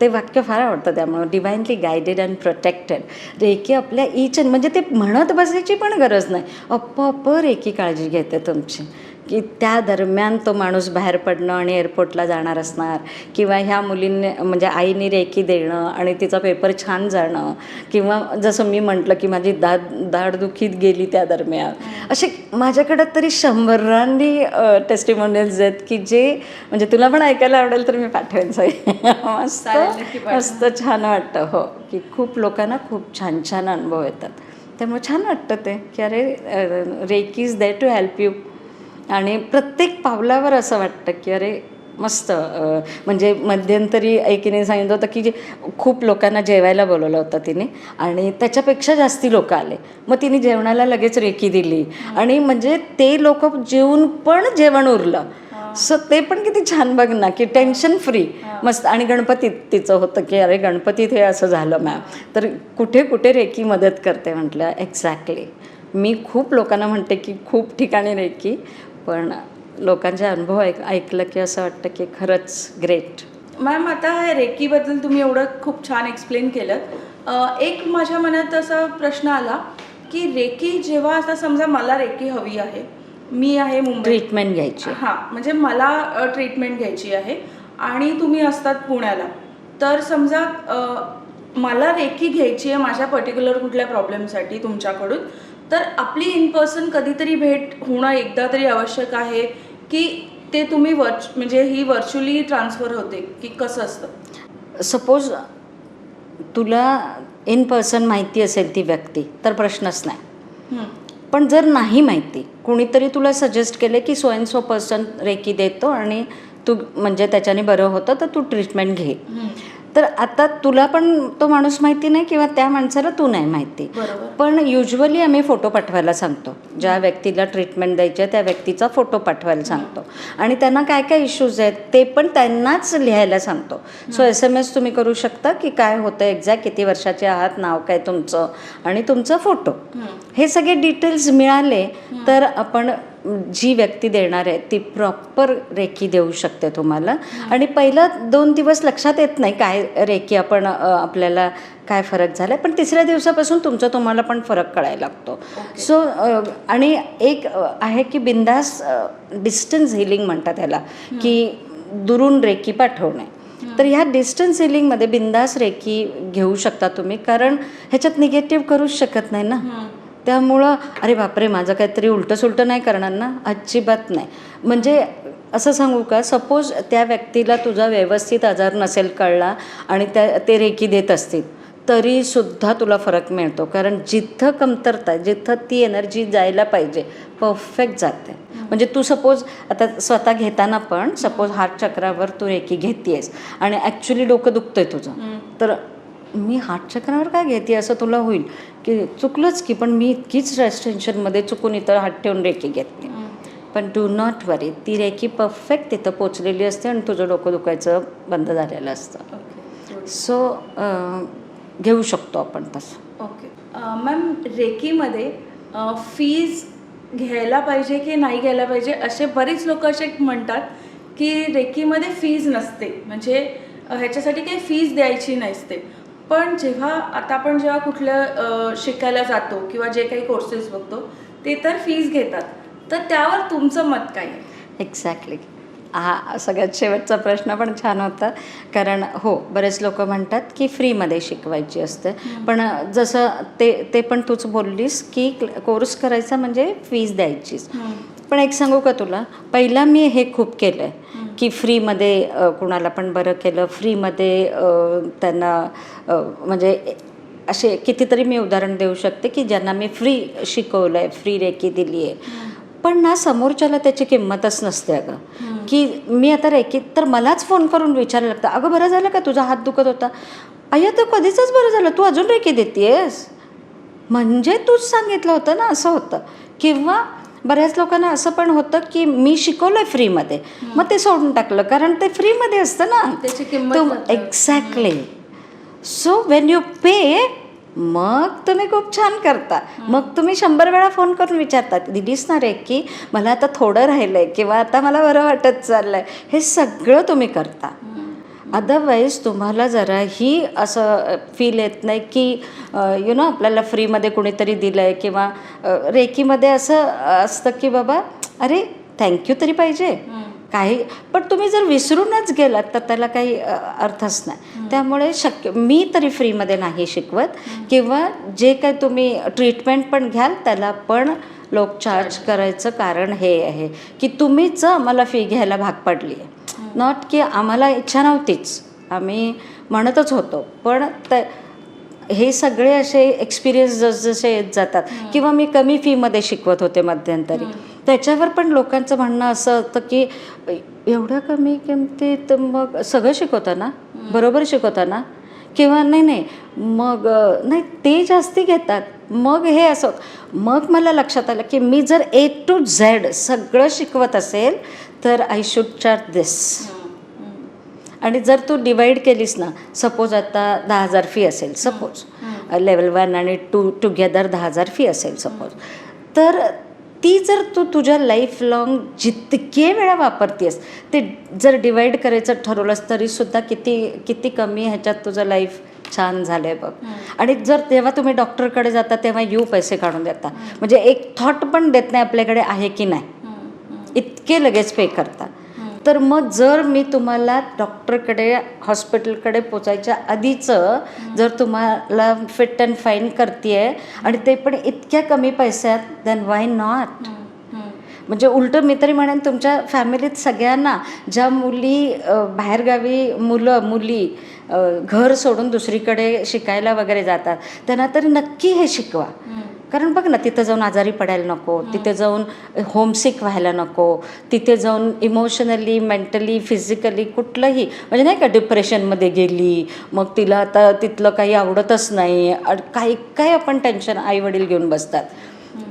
ते वाक्य फार आवडतं. त्यामुळं divinely guided and protected. Reiki आपल्या म्हणजे ते म्हणत बसायची पण गरज नाही, अप्प रेकी काळजी घेते तुमची. की त्या दरम्यान तो माणूस बाहेर पडणं आणि एअरपोर्टला जाणार असणार किंवा ह्या मुलींनी म्हणजे आईने रेकी देणं आणि तिचा पेपर छान जाणं किंवा जसं मी म्हटलं की माझी दाढदुखीत गेली त्या दरम्यान. असे माझ्याकडं तरी 100 टेस्टिमोनियल्स आहेत की जे म्हणजे तुला पण ऐकायला आवडेल तर मी पाठवेन. मस्त मस्त छान वाटतं. हो की खूप लोकांना खूप छान छान अनुभव येतात. त्यामुळे छान वाटतं ते की अरे reiki is there to help you. आणि प्रत्येक पावलावर असं वाटतं की अरे मस्त. म्हणजे मध्यंतरी एकीने सांगितलं होतं की जे खूप लोकांना जेवायला बोलवलं होतं तिने आणि त्याच्यापेक्षा जास्ती लोक आले. मग तिने जेवणाला लगेच रेकी दिली आणि म्हणजे ते लोक जेवून पण जेवण उरलं. सो ते पण किती छान बघ ना की टेन्शन फ्री मस्त. आणि गणपतीत तिचं होतं की अरे गणपतीत हे असं झालं मॅम, तर कुठे कुठे रेकी मदत करते म्हटलं. एक्झॅक्टली. मी खूप लोकांना म्हणते की खूप ठिकाणी रेकी, पण लोकांचे अनुभव ऐकलं की असं वाटतं की खरंच ग्रेट. मॅम आता हे रेकीबद्दल तुम्ही एवढं खूप छान एक्सप्लेन केलं. एक माझ्या मनात असा प्रश्न आला की रेकी जेव्हा आता समजा मला रेकी हवी आहे, मी आहे मुंबईत, ट्रीटमेंट घ्यायची. हां म्हणजे मला ट्रीटमेंट घ्यायची आहे आणि तुम्ही असतात पुण्याला, तर समजा मला रेकी घ्यायची आहे माझ्या पर्टिक्युलर कुठल्या प्रॉब्लेमसाठी तुमच्याकडून, तर आपली इन पर्सन कधीतरी भेट होणं एकदा तरी आवश्यक आहे की ते तुम्ही म्हणजे ही व्हर्च्युअली ट्रान्सफर होते की कसं असतं? सपोज तुला इन पर्सन माहिती असेल ती व्यक्ती तर प्रश्नच नाही. पण जर नाही माहिती, कुणीतरी तुला सजेस्ट केले की so and so person reiki देतो आणि तू म्हणजे त्याच्याने बरं होतं तर तू ट्रीटमेंट घे. तर आता तुला पण तो माणूस माहिती नाही किंवा त्या माणसाला तू नाही माहिती. पण युजली आम्ही फोटो पाठवायला सांगतो. ज्या व्यक्तीला ट्रीटमेंट द्यायची आहे त्या व्यक्तीचा फोटो पाठवायला सांगतो आणि त्यांना काय काय इश्यूज आहेत ते पण त्यांनाच लिहायला सांगतो. सो SMS तुम्ही करू शकता की काय होतं एक्झॅक्ट, किती वर्षाचे आहात, नाव काय तुमचं आणि तुमचा फोटो. हे सगळे डिटेल्स मिळाले तर आपण जी व्यक्ती देणार आहे ती प्रॉपर रेकी देऊ शकते तुम्हाला. आणि पहिला 2 दिवस लक्षात येत नाही काय रेकी आपण आपल्याला काय फरक झाला, पण तिसऱ्या दिवसापासून तुम्हाला पण फरक कळायला लागतो. सो आणि एक आहे की बिंदास डिस्टन्स हिलिंग म्हणतात त्याला, की दुरून रेकी पाठवणे. तर ह्या डिस्टन्स हिलिंगमध्ये बिंदास रेकी घेऊ शकता तुम्ही, कारण ह्याच्यात निगेटिव्ह करूच शकत नाही ना. त्यामुळं अरे बापरे माझं काहीतरी उलटं नाही करणार ना, अजिबात नाही. म्हणजे असं सांगू का, सपोज त्या व्यक्तीला तुझा व्यवस्थित आजार नसेल कळला आणि ते रेकी देत असतील तरीसुद्धा तुला फरक मिळतो, कारण जिथं कमतरता आहे, जिथं ती एनर्जी जायला पाहिजे परफेक्ट जाते. म्हणजे तू सपोज आता स्वतः घेताना पण सपोज हार्ट चक्रावर तू रेकी घेतेस आणि ॲक्च्युली डोकं दुखतंय तुझं, तर मी हार्ट चक्रावर काय घेते असं तुला होईल की चुकलंच की, पण मी इतकीच स्ट्रेस टेन्शनमध्ये चुकून इथं हात ठेवून रेकी घेते. पण डू नॉट वरी, ती रेकी परफेक्ट तिथं पोचलेली असते आणि तुझं डोकं दुखायचं बंद झालेलं असतं. सो घेऊ शकतो आपण तसं. ओके मॅम, रेकीमध्ये फीज घ्यायला पाहिजे की नाही घ्यायला पाहिजे, असे बरेच लोक असे म्हणतात की रेकीमध्ये फीज नसते, म्हणजे ह्याच्यासाठी काही फीज द्यायची नसते. पण जेव्हा कुठल्या शिकायला जातो किंवा जे काही कोर्सेस बघतो ते तर फीज घेतात, तर त्यावर तुमचं मत काय आहे? एक्झॅक्टली. हा सगळ्यात शेवटचा प्रश्न पण छान होता. कारण हो, बरेच लोक म्हणतात की फ्रीमध्ये शिकवायची असते. पण जसं ते पण तूच बोललीस की कोर्स करायचा म्हणजे फीज द्यायचीच. पण एक सांगू का तुला, पहिला मी हे खूप केलं आहे की फ्रीमध्ये कुणाला पण बरं केलं, फ्रीमध्ये त्यांना म्हणजे असे कितीतरी मी उदाहरण देऊ शकते की ज्यांना मी फ्री शिकवलं आहे, फ्री रेकी दिली आहे. पण ना समोरच्याला त्याची किंमतच नसते अगं. की मी आता रेकीत तर मलाच फोन करून विचारायला लागतं, अगं बरं झालं का, तुझा हात दुखत होता, अय्या तर कधीच बरं झालं, तू अजून रेकी देतेस, म्हणजे तूच सांगितलं होतं ना, असं होतं. किंवा बऱ्याच लोकांना असं पण होतं की मी शिकवलं आहे फ्रीमध्ये, मग ते सोडून टाकलं कारण ते फ्रीमध्ये असतं ना, त्याची किंमत एक्झॅक्टली. सो वेन यू पे, मग तुम्ही खूप छान करता. मग तुम्ही 100 वेळा फोन करून विचारतात, दिलीस ना रे की मला आता थोडं राहिलं आहे किंवा आता मला बरं वाटत चाललं आहे, हे सगळं तुम्ही करता. अदरवाईज तुम्हाला जराही असं फील येत नाही की आपल्याला फ्रीमध्ये कुणीतरी दिलं आहे. किंवा रेकीमध्ये असं असतं की बाबा अरे थँक्यू तरी पाहिजे काही, पण तुम्ही जर विसरूनच गेलात तर त्याला काही अर्थच नाही. त्यामुळे मी तरी फ्रीमध्ये नाही शिकवत. किंवा जे काही तुम्ही ट्रीटमेंट पण घ्याल त्याला पण लोक चार्ज करायचं कारण हे आहे की तुम्हीच आम्हाला फी घ्यायला भाग पडली आहे. नॉट की आम्हाला इच्छा नव्हतीच, आम्ही म्हणतच होतो. पण हे सगळे असे एक्सपिरियन्स जसजसे येत जातात. किंवा मी कमी फीमध्ये शिकवत होते मध्यंतरी, त्याच्यावर पण लोकांचं म्हणणं असं होतं की एवढ्या कमी किमतीत मग सगळं शिकवतं ना, बरोबर शिकवतं ना, किंवा नाही मग नाही ते जास्ती घेतात, मग हे असं. मग मला लक्षात आलं की मी जर A to Z सगळं शिकवत असेल तर आय शुड चार्ज दिस. आणि जर तू डिवाईड केलीस ना, सपोज आता 10,000 फी असेल, सपोज लेवल 1 आणि 2 टुगेदर 10,000 फी असेल सपोज, तर ती जर तू तुझ्या लाईफ लॉंग जितके वेळा वापरतेस, ते जर डिवाईड करायचं ठरवलंस तरीसुद्धा किती कमी ह्याच्यात तुझं लाईफ छान झालं आहे बघ. आणि जर तेव्हा तुम्ही डॉक्टरकडे जाता तेव्हा पैसे काढून देता, म्हणजे एक थॉट पण देत नाही आपल्याकडे आहे की नाही, इतके लगेच पे करता. तर मग जर मी तुम्हाला डॉक्टरकडे हॉस्पिटलकडे पोचायच्या आधीचं जर तुम्हाला फिट अँड फाईन करते आहे आणि ते पण इतक्या कमी पैशात, देन वाय नॉट. म्हणजे उलटं मी तरी म्हणेन तुमच्या फॅमिलीत सगळ्यांना, ज्या मुली बाहेरगावी मुली घर सोडून दुसरीकडे शिकायला वगैरे जातात, त्यांना तरी नक्की हे शिकवा. कारण बघ ना, तिथं जाऊन आजारी पडायला नको, तिथे जाऊन होमसिक व्हायला नको, तिथे जाऊन इमोशनली, मेंटली, फिजिकली कुठलंही म्हणजे नाही का डिप्रेशनमध्ये गेली, मग तिला आता तिथलं काही आवडतच नाही, काही आपण टेन्शन आईवडील घेऊन बसतात.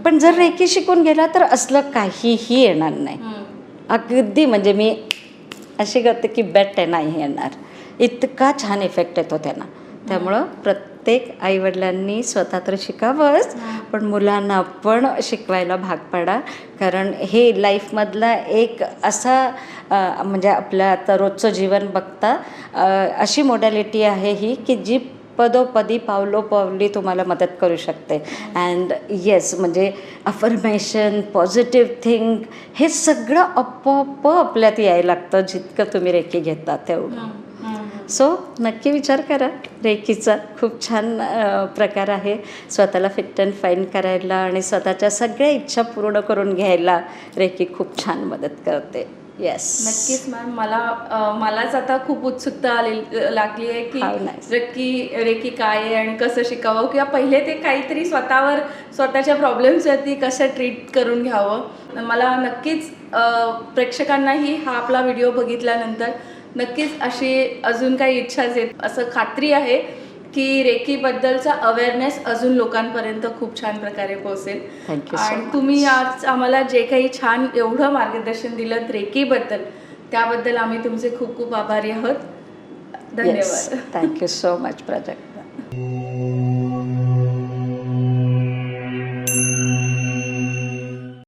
पण जर रेकी शिकून गेला तर असलं काहीही येणार नाही. अगदी म्हणजे मी अशी करते की बेट आहे, नाही येणार, इतका छान इफेक्ट येतो त्यांना. त्यामुळं प्रत्येक आईवडिलांनी स्वतः तर शिकावंच, पण मुलांना पण शिकवायला भाग पाडा. कारण हे लाईफमधला एक असा म्हणजे आपल्या आता रोजचं जीवन बघता अशी मोडॅलिटी आहे ही की जी पदोपदी पावलोपावली तुम्हाला मदत करू शकते. अँड येस, म्हणजे अफर्मेशन, पॉझिटिव्ह थिंक, हे सगळं आपोआप आपल्यात यायला लागतं जितकं तुम्ही रेकी घेता तेवढं. सो नक्की विचार करा, रेकीचा खूप छान प्रकार आहे. स्वतःला फिट अँड फाईन करायला आणि स्वतःच्या सगळ्या इच्छा पूर्ण करून घ्यायला रेकी खूप छान मदत करते. येस, नक्कीच मॅम. मलाच आता खूप उत्सुकता लागली आहे की रेकी काय आहे आणि कसं शिकावं, किंवा पहिले ते काहीतरी स्वतःच्या प्रॉब्लेम्सवरती कसं ट्रीट करून घ्यावं. मला नक्कीच प्रेक्षकांनाही हा आपला व्हिडिओ बघितल्यानंतर नक्कीच अशी अजून काही इच्छा येत असं खात्री आहे की रेकीबद्दलचा अवेअरनेस अजून लोकांपर्यंत खूप छान प्रकारे पोहोचेल. आणि तुम्ही आज आम्हाला जे काही छान एवढं मार्गदर्शन दिलं रेकीबद्दल, त्याबद्दल आम्ही तुमचे खूप खूप आभारी आहोत. धन्यवाद. थँक्यू सो मच प्राजक्त.